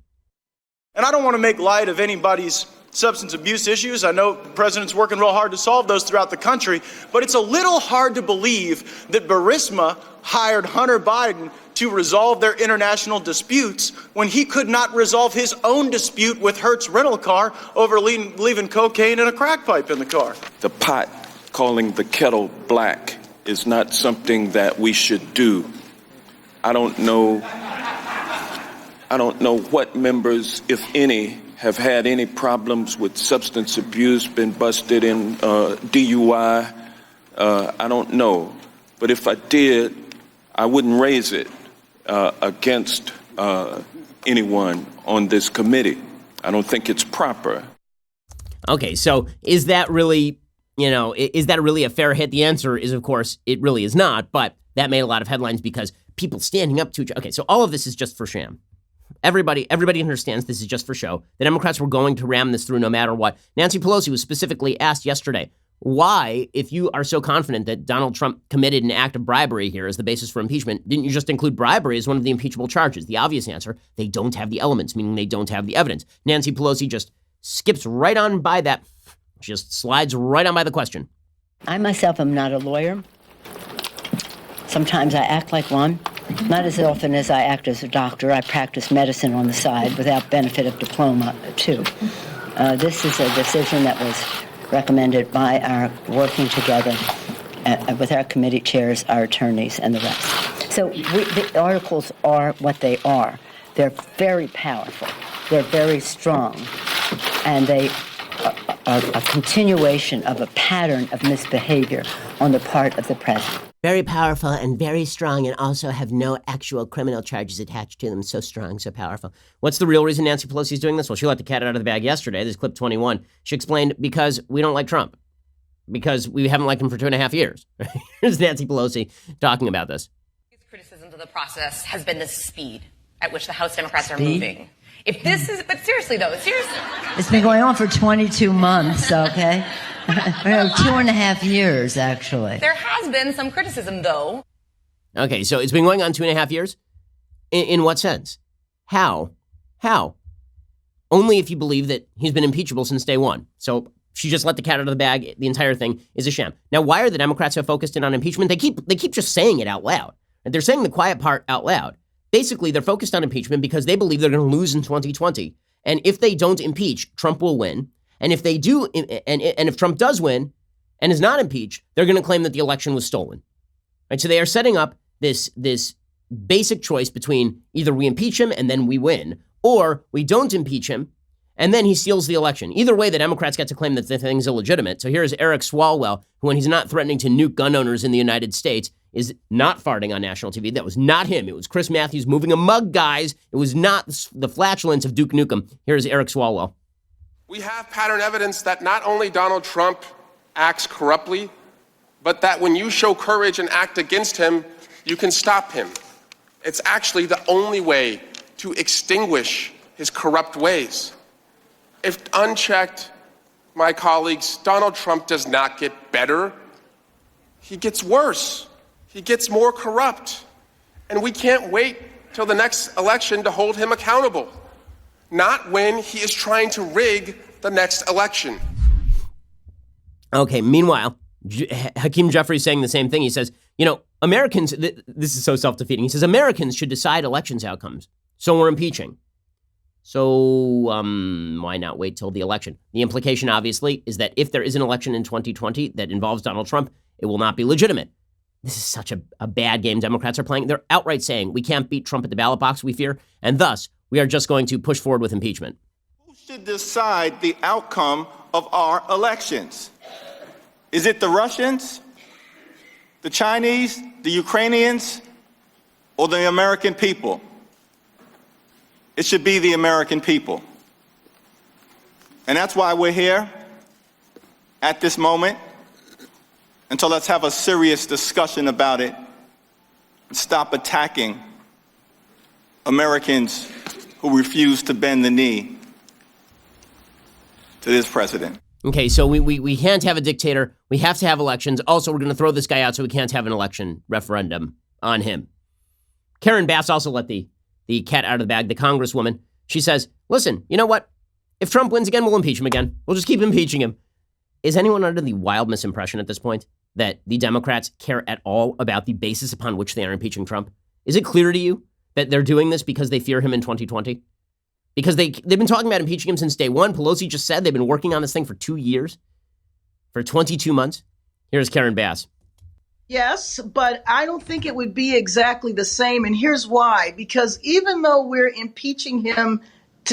And I don't want to make light of anybody's substance abuse issues. I know the president's working real hard to solve those throughout the country, but it's a little hard to believe that Burisma hired Hunter Biden to resolve their international disputes when he could not resolve his own dispute with Hertz rental car over leaving cocaine and a crack pipe in the car. The pot calling the kettle black is not something that we should do. I don't know what members, if any, have had any problems with substance abuse, been busted in DUI. I don't know. But if I did, I wouldn't raise it against anyone on this committee. I don't think it's proper. Okay, so is that really, is that really a fair hit? The answer is, of course, it really is not, but that made a lot of headlines because people standing up to each other. Okay, so all of this is just for sham. Everybody understands this is just for show. The Democrats were going to ram this through no matter what. Nancy Pelosi was specifically asked yesterday, why, if you are so confident that Donald Trump committed an act of bribery here as the basis for impeachment, didn't you just include bribery as one of the impeachable charges? The obvious answer, they don't have the elements, meaning they don't have the evidence. Nancy Pelosi just skips right on by that, just slides right on by the question. I myself am not a lawyer. Sometimes I act like one. Not as often as I act as a doctor. I practice medicine on the side without benefit of diploma, too. This is a decision that was recommended by our working together with our committee chairs, our attorneys, and the rest. So the articles are what they are. They're very powerful. They're very strong. And they are a continuation of a pattern of misbehavior on the part of the president. Very powerful and very strong, and also have no actual criminal charges attached to them. So strong, so powerful. What's the real reason Nancy Pelosi is doing this? Well, she let the cat out of the bag yesterday. This is clip 21. She explained, because we don't like Trump. Because we haven't liked him for 2.5 years. Here's Nancy Pelosi talking about this. Criticisms of the process has been the speed at which the House Democrats are moving. If this is, but seriously though, seriously. It's been going on for 22 months, okay? 2.5 years, actually. There has been some criticism, though. Okay, so it's been going on 2.5 years? In what sense? How? Only if you believe that he's been impeachable since day one. So she just let the cat out of the bag. The entire thing is a sham. Now, why are the Democrats so focused in on impeachment? They keep just saying it out loud. They're saying the quiet part out loud. Basically, they're focused on impeachment because they believe they're going to lose in 2020. And if they don't impeach, Trump will win. And if they do, and if Trump does win and is not impeached, they're going to claim that the election was stolen. Right? So they are setting up this basic choice between either we impeach him and then we win, or we don't impeach him and then he steals the election. Either way, the Democrats get to claim that the thing's illegitimate. So here's Eric Swalwell, who, when he's not threatening to nuke gun owners in the United States, is not farting on national TV. That was not him. It was Chris Matthews moving a mug, guys. It was not the flatulence of Duke Nukem. Here's Eric Swalwell. We have pattern evidence that not only Donald Trump acts corruptly, but that when you show courage and act against him, you can stop him. It's actually the only way to extinguish his corrupt ways. If unchecked, my colleagues, Donald Trump does not get better. He gets worse. He gets more corrupt. And we can't wait till the next election to hold him accountable. Not when he is trying to rig the next election. Okay, meanwhile, Hakeem Jeffries saying the same thing. He says, Americans, this is so self-defeating. He says, Americans should decide elections outcomes. So we're impeaching. So why not wait till the election? The implication, obviously, is that if there is an election in 2020 that involves Donald Trump, it will not be legitimate. This is such a bad game Democrats are playing. They're outright saying we can't beat Trump at the ballot box, we fear, and thus we are just going to push forward with impeachment. Who should decide the outcome of our elections? Is it the Russians, the Chinese, the Ukrainians, or the American people? It should be the American people. And that's why we're here at this moment. And so let's have a serious discussion about it and stop attacking Americans who refuse to bend the knee to this president. Okay, so we can't have a dictator. We have to have elections. Also, we're going to throw this guy out so we can't have an election referendum on him. Karen Bass also let the cat out of the bag, the congresswoman. She says, listen, you know what? If Trump wins again, we'll impeach him again. We'll just keep impeaching him. Is anyone under the wild misimpression at this point that the Democrats care at all about the basis upon which they are impeaching Trump? Is it clear to you that they're doing this because they fear him in 2020? Because they've been talking about impeaching him since day one. Pelosi just said they've been working on this thing for 2 years, for 22 months. Here's Karen Bass. Yes, but I don't think it would be exactly the same. And here's why. Because even though we're impeaching him,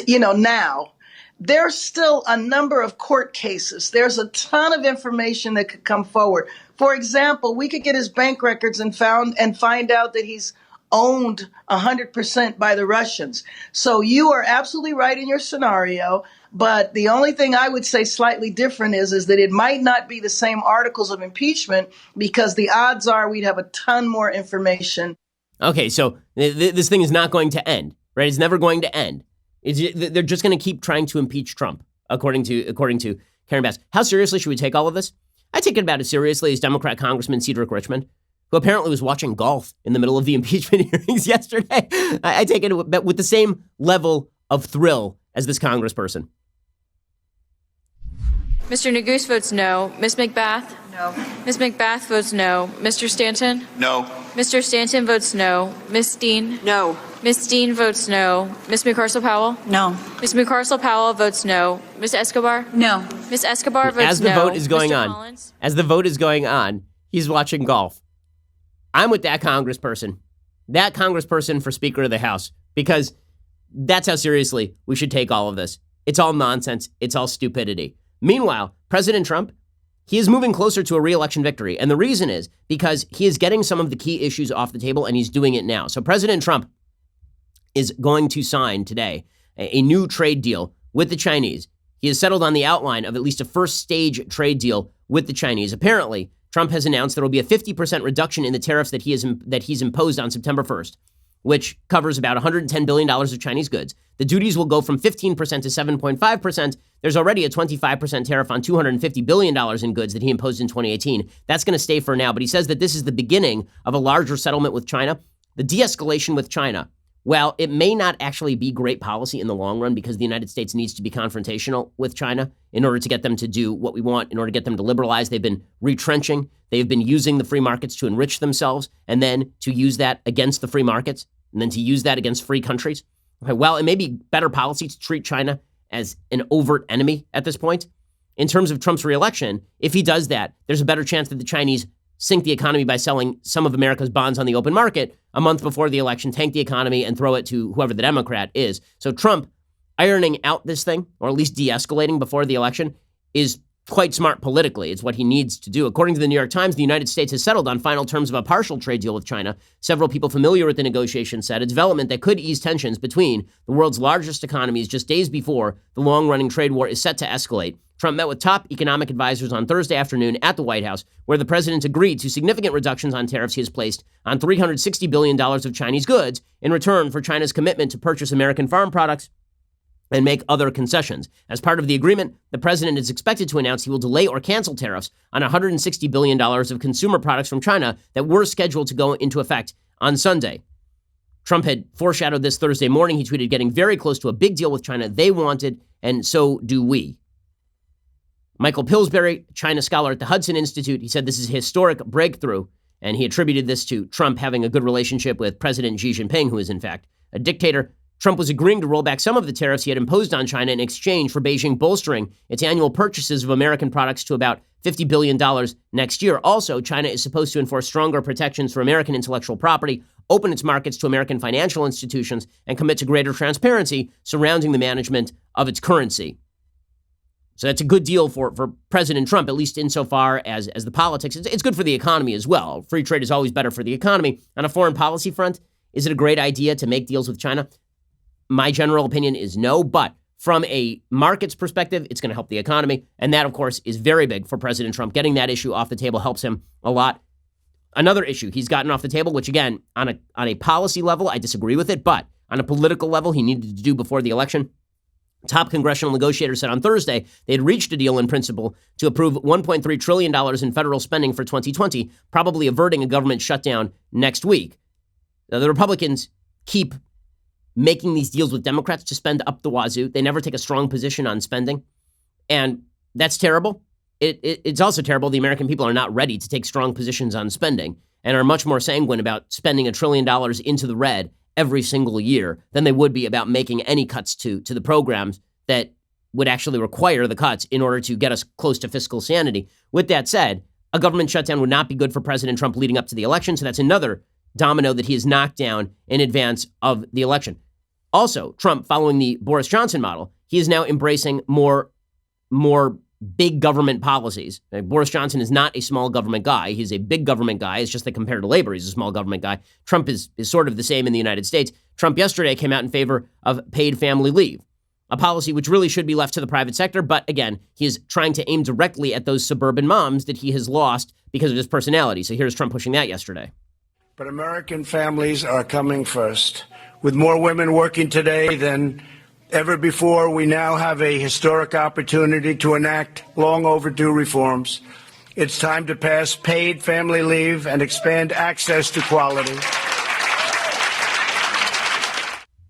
now, there's still a number of court cases. There's a ton of information that could come forward. For example, we could get his bank records and find out that he's owned 100% by the Russians. So you are absolutely right in your scenario. But the only thing I would say slightly different is that it might not be the same articles of impeachment because the odds are we'd have a ton more information. Okay, so this thing is not going to end, right? It's never going to end. They're just going to keep trying to impeach Trump, according to Karen Bass. How seriously should we take all of this? I take it about as seriously as Democrat Congressman Cedric Richmond, who apparently was watching golf in the middle of the impeachment hearings yesterday. I take it with the same level of thrill as this congressperson. Mr. Neguse votes no. Ms. McBath? No. Ms. McBath votes no. Mr. Stanton? No. Mr. Stanton votes no. Ms. Dean? No. Ms. Dean votes no. Ms. McCarcel-Powell? No. Ms. McCarcel-Powell votes no. Ms. Escobar? No. Ms. Escobar votes no. As the vote is going Mr. on, Collins? as the vote is going on, he's watching golf. I'm with that congressperson for Speaker of the House, because that's how seriously we should take all of this. It's all nonsense. It's all stupidity. Meanwhile, President Trump, he is moving closer to a re-election victory. And the reason is because he is getting some of the key issues off the table, and he's doing it now. So President Trump is going to sign today a new trade deal with the Chinese. He has settled on the outline of at least a first stage trade deal with the Chinese. Apparently, Trump has announced there will be a 50% reduction in the tariffs that he's imposed on September 1st, which covers about $110 billion of Chinese goods. The duties will go from 15% to 7.5%. There's already a 25% tariff on $250 billion in goods that he imposed in 2018. That's going to stay for now, but he says that this is the beginning of a larger settlement with China. The de-escalation with China, well, it may not actually be great policy in the long run because the United States needs to be confrontational with China in order to get them to do what we want, in order to get them to liberalize. They've been retrenching. They've been using the free markets to enrich themselves and then to use that against the free markets and then to use that against free countries. Okay, well, it may be better policy to treat China as an overt enemy at this point. In terms of Trump's reelection, if he does that, there's a better chance that the Chinese sink the economy by selling some of America's bonds on the open market a month before the election, tank the economy, and throw it to whoever the Democrat is. So Trump ironing out this thing, or at least de-escalating before the election, is quite smart politically. It's what he needs to do. According to the New York Times, the United States has settled on final terms of a partial trade deal with China. Several people familiar with the negotiations said a development that could ease tensions between the world's largest economies just days before the long-running trade war is set to escalate. Trump met with top economic advisors on Thursday afternoon at the White House, where the president agreed to significant reductions on tariffs he has placed on $360 billion of Chinese goods in return for China's commitment to purchase American farm products and make other concessions. As part of the agreement, the president is expected to announce he will delay or cancel tariffs on $160 billion of consumer products from China that were scheduled to go into effect on Sunday. Trump had foreshadowed this Thursday morning. He tweeted, getting very close to a big deal with China. They want it, and so do we. Michael Pillsbury, China scholar at the Hudson Institute, he said this is a historic breakthrough, and he attributed this to Trump having a good relationship with President Xi Jinping, who is in fact a dictator. Trump was agreeing to roll back some of the tariffs he had imposed on China in exchange for Beijing bolstering its annual purchases of American products to about $50 billion next year. Also, China is supposed to enforce stronger protections for American intellectual property, open its markets to American financial institutions, and commit to greater transparency surrounding the management of its currency. So that's a good deal for President Trump, at least insofar as the politics. It's good for the economy as well. Free trade is always better for the economy. On a foreign policy front, is it a great idea to make deals with China? My general opinion is no, but from a markets perspective, it's going to help the economy. And that, of course, is very big for President Trump. Getting that issue off the table helps him a lot. Another issue he's gotten off the table, which, again, on a policy level, I disagree with it, but on a political level, he needed to do before the election. Top congressional negotiators said on Thursday they had reached a deal in principle to approve $1.3 trillion in federal spending for 2020, probably averting a government shutdown next week. Now, the Republicans keep making these deals with Democrats to spend up the wazoo. They never take a strong position on spending, and that's terrible. It's also terrible the American people are not ready to take strong positions on spending and are much more sanguine about spending $1 trillion into the red every single year than they would be about making any cuts to the programs that would actually require the cuts in order to get us close to fiscal sanity. With that said, a government shutdown would not be good for President Trump leading up to the election, so that's another domino that he has knocked down in advance of the election. Also, Trump, following the Boris Johnson model, he is now embracing more big government policies. Now, Boris Johnson is not a small government guy. He's a big government guy. It's just that compared to labor, he's a small government guy. Trump is sort of the same in the United States. Trump yesterday came out in favor of paid family leave, a policy which really should be left to the private sector. But again, he is trying to aim directly at those suburban moms that he has lost because of his personality. So here's Trump pushing that yesterday. But American families are coming first. With more women working today than ever before, we now have a historic opportunity to enact long overdue reforms. It's time to pass paid family leave and expand access to quality.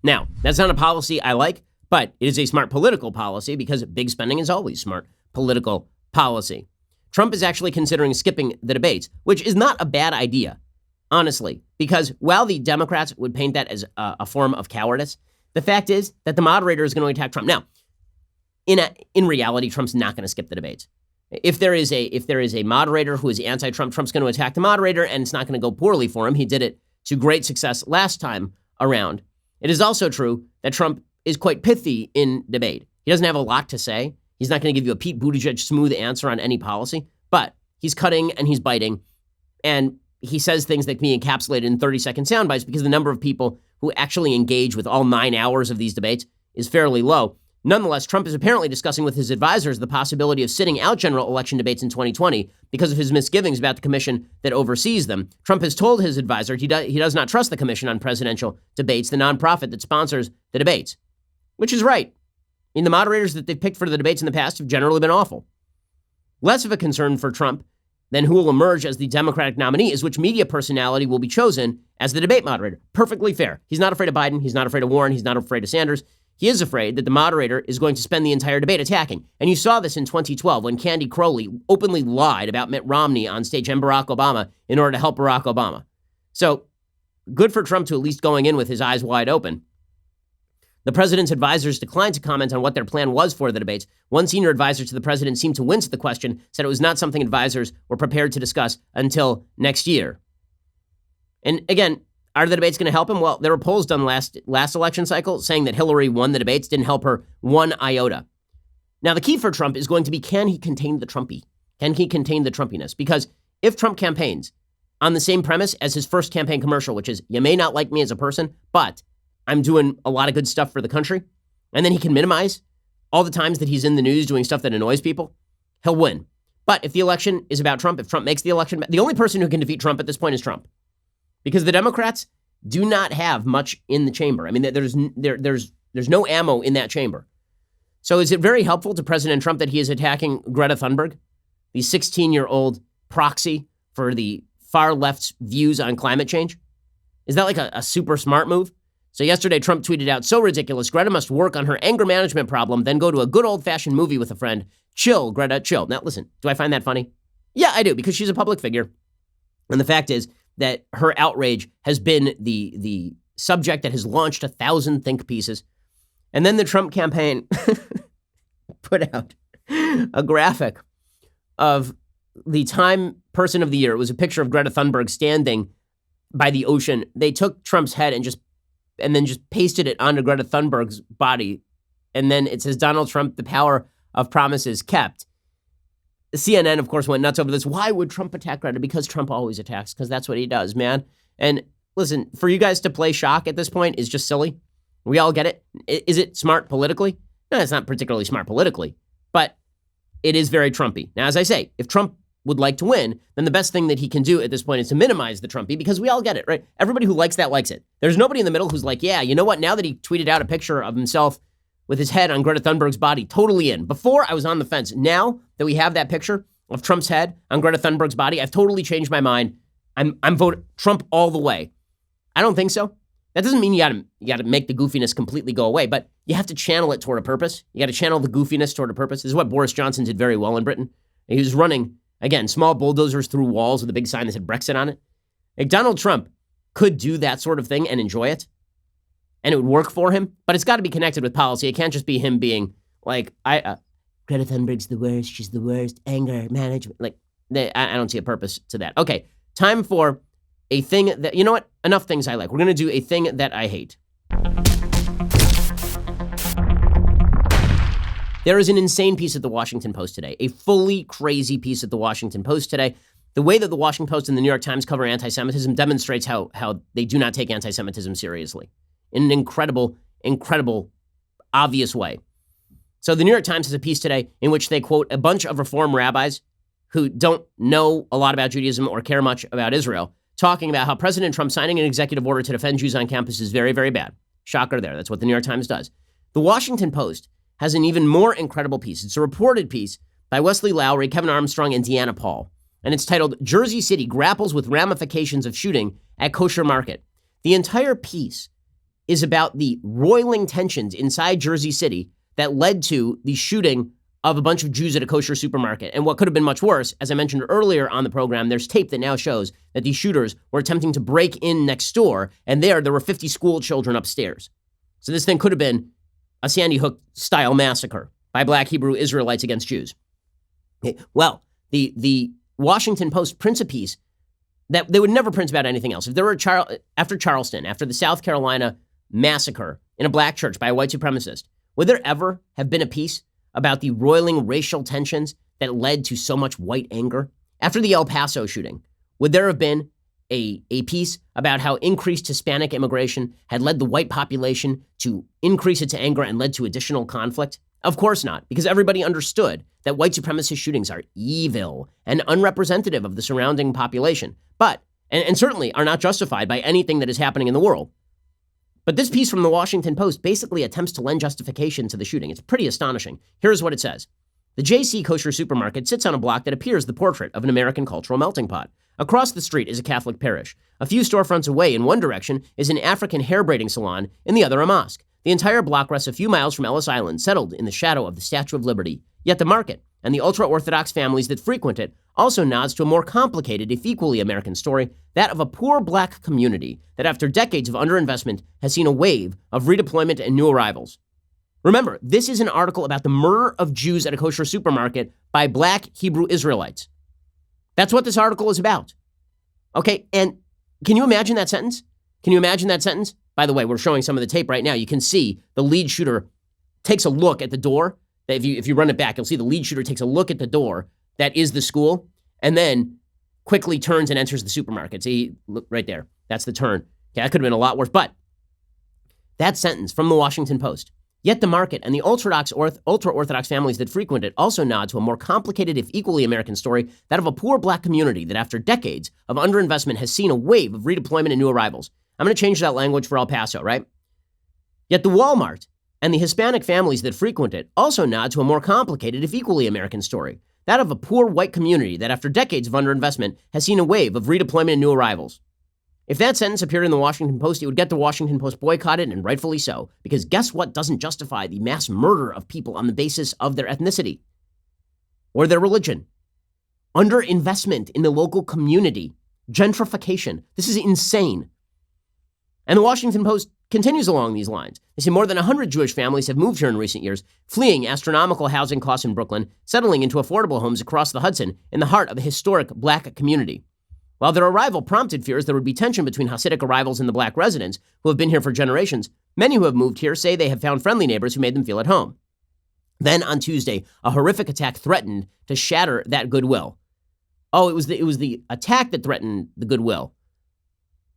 Now, that's not a policy I like, but it is a smart political policy because big spending is always smart political policy. Trump is actually considering skipping the debates, which is not a bad idea, honestly, because while the Democrats would paint that as a form of cowardice, the fact is that the moderator is going to attack Trump. Now, in reality, Trump's not going to skip the debates. If there is a moderator who is anti-Trump, Trump's going to attack the moderator, and it's not going to go poorly for him. He did it to great success last time around. It is also true that Trump is quite pithy in debate. He doesn't have a lot to say. He's not going to give you a Pete Buttigieg smooth answer on any policy, but he's cutting and he's biting, and he says things that can be encapsulated in 30-second sound bites because the number of people who actually engage with all 9 hours of these debates is fairly low. Nonetheless, Trump is apparently discussing with his advisors the possibility of sitting out general election debates in 2020 because of his misgivings about the commission that oversees them. Trump has told his advisor he does not trust the Commission on Presidential Debates, the nonprofit that sponsors the debates, which is right. I mean, the moderators that they've picked for the debates in the past have generally been awful. Less of a concern for Trump than who will emerge as the Democratic nominee is which media personality will be chosen as the debate moderator. Perfectly fair. He's not afraid of Biden. He's not afraid of Warren. He's not afraid of Sanders. He is afraid that the moderator is going to spend the entire debate attacking. And you saw this in 2012 when Candy Crowley openly lied about Mitt Romney on stage and Barack Obama in order to help Barack Obama. So good for Trump to at least going in with his eyes wide open. The president's advisors declined to comment on what their plan was for the debates. One senior advisor to the president seemed to wince at the question, said it was not something advisors were prepared to discuss until next year. And again, are the debates going to help him? Well, there were polls done last election cycle saying that Hillary won the debates, didn't help her one iota. Now, the key for Trump is going to be, can he contain the Trumpy? Can he contain the Trumpiness? Because if Trump campaigns on the same premise as his first campaign commercial, which is, you may not like me as a person, but I'm doing a lot of good stuff for the country, and then he can minimize all the times that he's in the news doing stuff that annoys people, he'll win. But if the election is about Trump, if Trump makes the election, the only person who can defeat Trump at this point is Trump. Because the Democrats do not have much in the chamber. I mean, there's no ammo in that chamber. So is it very helpful to President Trump that he is attacking Greta Thunberg, the 16-year-old proxy for the far left's views on climate change? Is that like a super smart move? So yesterday, Trump tweeted out, "So ridiculous. Greta must work on her anger management problem, then go to a good old-fashioned movie with a friend. Chill, Greta, chill." Now, listen, do I find that funny? Yeah, I do, because she's a public figure. And the fact is that her outrage has been the subject that has launched 1,000 think pieces. And then the Trump campaign put out a graphic of the Time Person of the Year. It was a picture of Greta Thunberg standing by the ocean. They took Trump's head and then just pasted it onto Greta Thunberg's body. And then it says, Donald Trump, the power of promises kept. The CNN, of course, went nuts over this. Why would Trump attack Greta? Because Trump always attacks, because that's what he does, man. And listen, for you guys to play shock at this point is just silly. We all get it. Is it smart politically? No, it's not particularly smart politically, but it is very Trumpy. Now, as I say, if Trump would like to win, then the best thing that he can do at this point is to minimize the Trumpy, because we all get it, right? Everybody who likes that likes it. There's nobody in the middle who's like, yeah, you know what? Now that he tweeted out a picture of himself with his head on Greta Thunberg's body, totally in. Before, I was on the fence. Now that we have that picture of Trump's head on Greta Thunberg's body, I've totally changed my mind. I'm voting Trump all the way. I don't think so. That doesn't mean you gotta make the goofiness completely go away, but you have to channel it toward a purpose. You got to channel the goofiness toward a purpose. This is what Boris Johnson did very well in Britain. He was running, again, small bulldozers through walls with a big sign that said Brexit on it. Like, Donald Trump could do that sort of thing and enjoy it, and it would work for him, but it's got to be connected with policy. It can't just be him being like, Greta Thunberg's the worst, she's the worst, anger management. Like, I don't see a purpose to that. Okay, time for a thing that, you know what? Enough things I like. We're going to do a thing that I hate. There is an insane piece at the Washington Post today, a fully crazy piece at the Washington Post today. The way that the Washington Post and the New York Times cover anti-Semitism demonstrates how they do not take anti-Semitism seriously in an incredible, obvious way. So the New York Times has a piece today in which they quote a bunch of Reform rabbis who don't know a lot about Judaism or care much about Israel, talking about how President Trump signing an executive order to defend Jews on campus is very, very bad. Shocker there. That's what the New York Times does. The Washington Post has an even more incredible piece. It's a reported piece by Wesley Lowery, Kevin Armstrong, and Deanna Paul. And it's titled, Jersey City Grapples with Ramifications of Shooting at Kosher Market. The entire piece is about the roiling tensions inside Jersey City that led to the shooting of a bunch of Jews at a kosher supermarket. And what could have been much worse, as I mentioned earlier on the program, there's tape that now shows that these shooters were attempting to break in next door, and there were 50 school children upstairs. So this thing could have been a Sandy Hook-style massacre by Black Hebrew Israelites against Jews. Well, the Washington Post prints a piece that they would never print about anything else. If there were after Charleston, after the South Carolina massacre in a black church by a white supremacist, would there ever have been a piece about the roiling racial tensions that led to so much white anger? After the El Paso shooting, would there have been a piece about how increased Hispanic immigration had led the white population to increase its anger and led to additional conflict? Of course not, because everybody understood that white supremacist shootings are evil and unrepresentative of the surrounding population, but, and certainly are not justified by anything that is happening in the world. But this piece from the Washington Post basically attempts to lend justification to the shooting. It's pretty astonishing. Here's what it says. The JC Kosher Supermarket sits on a block that appears the portrait of an American cultural melting pot. Across the street is a Catholic parish. A few storefronts away in one direction is an African hair braiding salon, in the other a mosque. The entire block rests a few miles from Ellis Island, settled in the shadow of the Statue of Liberty. Yet the market and the ultra-Orthodox families that frequent it also nods to a more complicated, if equally American story, that of a poor black community that after decades of underinvestment has seen a wave of redeployment and new arrivals. Remember, this is an article about the murder of Jews at a kosher supermarket by Black Hebrew Israelites. That's what this article is about. Okay, and can you imagine that sentence? Can you imagine that sentence? By the way, we're showing some of the tape right now. You can see the lead shooter takes a look at the door. If you run it back, you'll see the lead shooter takes a look at the door that is the school and then quickly turns and enters the supermarket. See, look right there. That's the turn. Okay, that could have been a lot worse. But that sentence from the Washington Post. Yet the market and the ultra-Orthodox families that frequent it also nod to a more complicated, if equally American story, that of a poor black community that after decades of underinvestment has seen a wave of redeployment and new arrivals. I'm going to change that language for El Paso, right? Yet the Walmart and the Hispanic families that frequent it also nod to a more complicated, if equally American story, that of a poor white community that after decades of underinvestment has seen a wave of redeployment and new arrivals. If that sentence appeared in the Washington Post, it would get the Washington Post boycotted, and rightfully so, because guess what doesn't justify the mass murder of people on the basis of their ethnicity or their religion? Underinvestment in the local community. Gentrification. This is insane. And the Washington Post continues along these lines. They say more than 100 Jewish families have moved here in recent years, fleeing astronomical housing costs in Brooklyn, settling into affordable homes across the Hudson in the heart of a historic black community. While their arrival prompted fears there would be tension between Hasidic arrivals and the black residents who have been here for generations, many who have moved here say they have found friendly neighbors who made them feel at home. Then on Tuesday, a horrific attack threatened to shatter that goodwill. Oh, it was the attack that threatened the goodwill.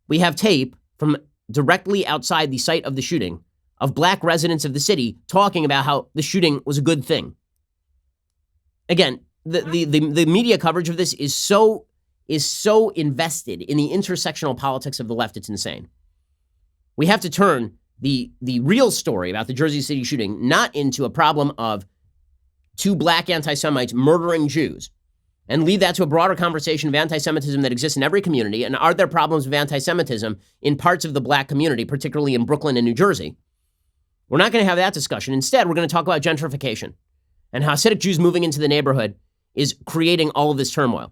We have tape from directly outside the site of the shooting of black residents of the city talking about how the shooting was a good thing. Again, the media coverage of this is so invested in the intersectional politics of the left, it's insane. We have to turn the real story about the Jersey City shooting not into a problem of two black anti-Semites murdering Jews, and lead that to a broader conversation of anti-Semitism that exists in every community. And are there problems of anti-Semitism in parts of the black community, particularly in Brooklyn and New Jersey? We're not going to have that discussion. Instead, we're going to talk about gentrification and how Hasidic Jews moving into the neighborhood is creating all of this turmoil.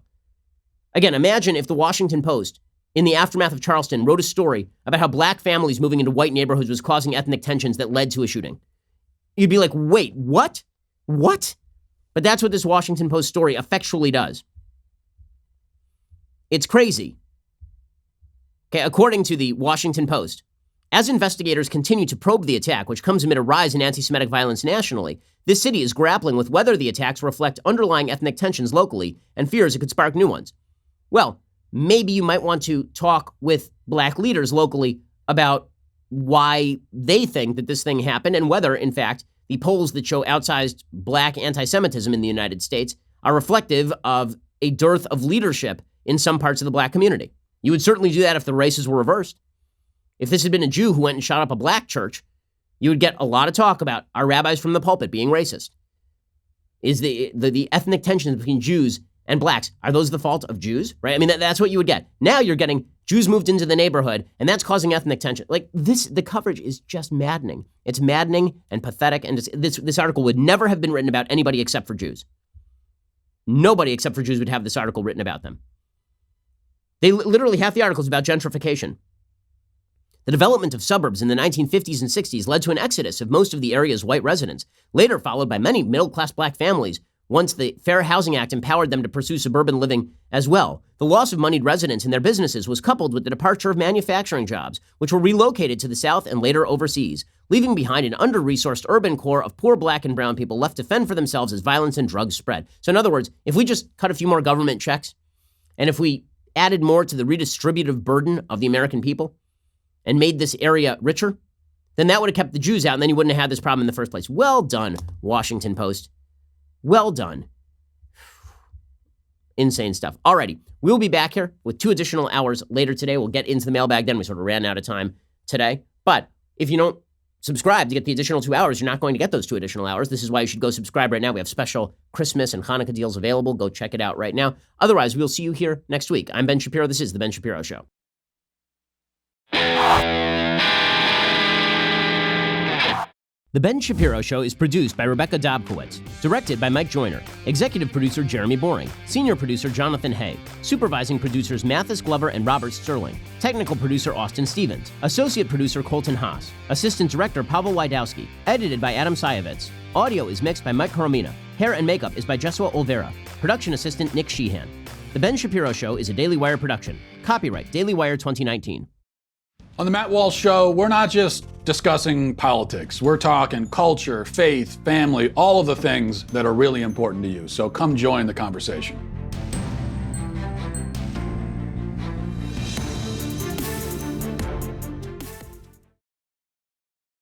Again, imagine if the Washington Post, in the aftermath of Charleston, wrote a story about how black families moving into white neighborhoods was causing ethnic tensions that led to a shooting. You'd be like, wait, what? What? But that's what this Washington Post story effectually does. It's crazy. Okay, according to the Washington Post, as investigators continue to probe the attack, which comes amid a rise in anti-Semitic violence nationally, this city is grappling with whether the attacks reflect underlying ethnic tensions locally and fears it could spark new ones. Well, maybe you might want to talk with black leaders locally about why they think that this thing happened and whether, in fact, the polls that show outsized black anti-Semitism in the United States are reflective of a dearth of leadership in some parts of the black community. You would certainly do that if the races were reversed. If this had been a Jew who went and shot up a black church, you would get a lot of talk about our rabbis from the pulpit being racist. Is the ethnic tensions between Jews and blacks, are those the fault of Jews? Right? I mean, that's what you would get. Now you're getting Jews moved into the neighborhood, and that's causing ethnic tension. Like this, the coverage is just maddening. It's maddening and pathetic, and this article would never have been written about anybody except for Jews. Nobody except for Jews would have this article written about them. They literally, half the article is about gentrification. The development of suburbs in the 1950s and 60s led to an exodus of most of the area's white residents, later followed by many middle-class black families once the Fair Housing Act empowered them to pursue suburban living as well. The loss of moneyed residents and their businesses was coupled with the departure of manufacturing jobs, which were relocated to the South and later overseas, leaving behind an under-resourced urban core of poor black and brown people left to fend for themselves as violence and drugs spread. So in other words, if we just cut a few more government checks, and if we added more to the redistributive burden of the American people and made this area richer, then that would have kept the Jews out, and then you wouldn't have had this problem in the first place. Well done, Washington Post. Well done. Insane stuff. Alrighty, we'll be back here with 2 additional hours later today. We'll get into the mailbag then. We sort of ran out of time today. But if you don't subscribe to get the additional 2 hours, you're not going to get those 2 additional hours. This is why you should go subscribe right now. We have special Christmas and Hanukkah deals available. Go check it out right now. Otherwise, we'll see you here next week. I'm Ben Shapiro. This is The Ben Shapiro Show. The Ben Shapiro Show is produced by Rebecca Dobkowitz, directed by Mike Joyner, executive producer Jeremy Boring, senior producer Jonathan Hay, supervising producers Mathis Glover and Robert Sterling, technical producer Austin Stevens, associate producer Colton Haas, assistant director Pavel Wydowski, edited by Adam Sayevitz. Audio is mixed by Mike Coromina. Hair and makeup is by Jesua Olvera. Production assistant Nick Sheehan. The Ben Shapiro Show is a Daily Wire production. Copyright Daily Wire 2019. On the Matt Walsh Show, we're not just discussing politics. We're talking culture, faith, family, all of the things that are really important to you. So come join the conversation.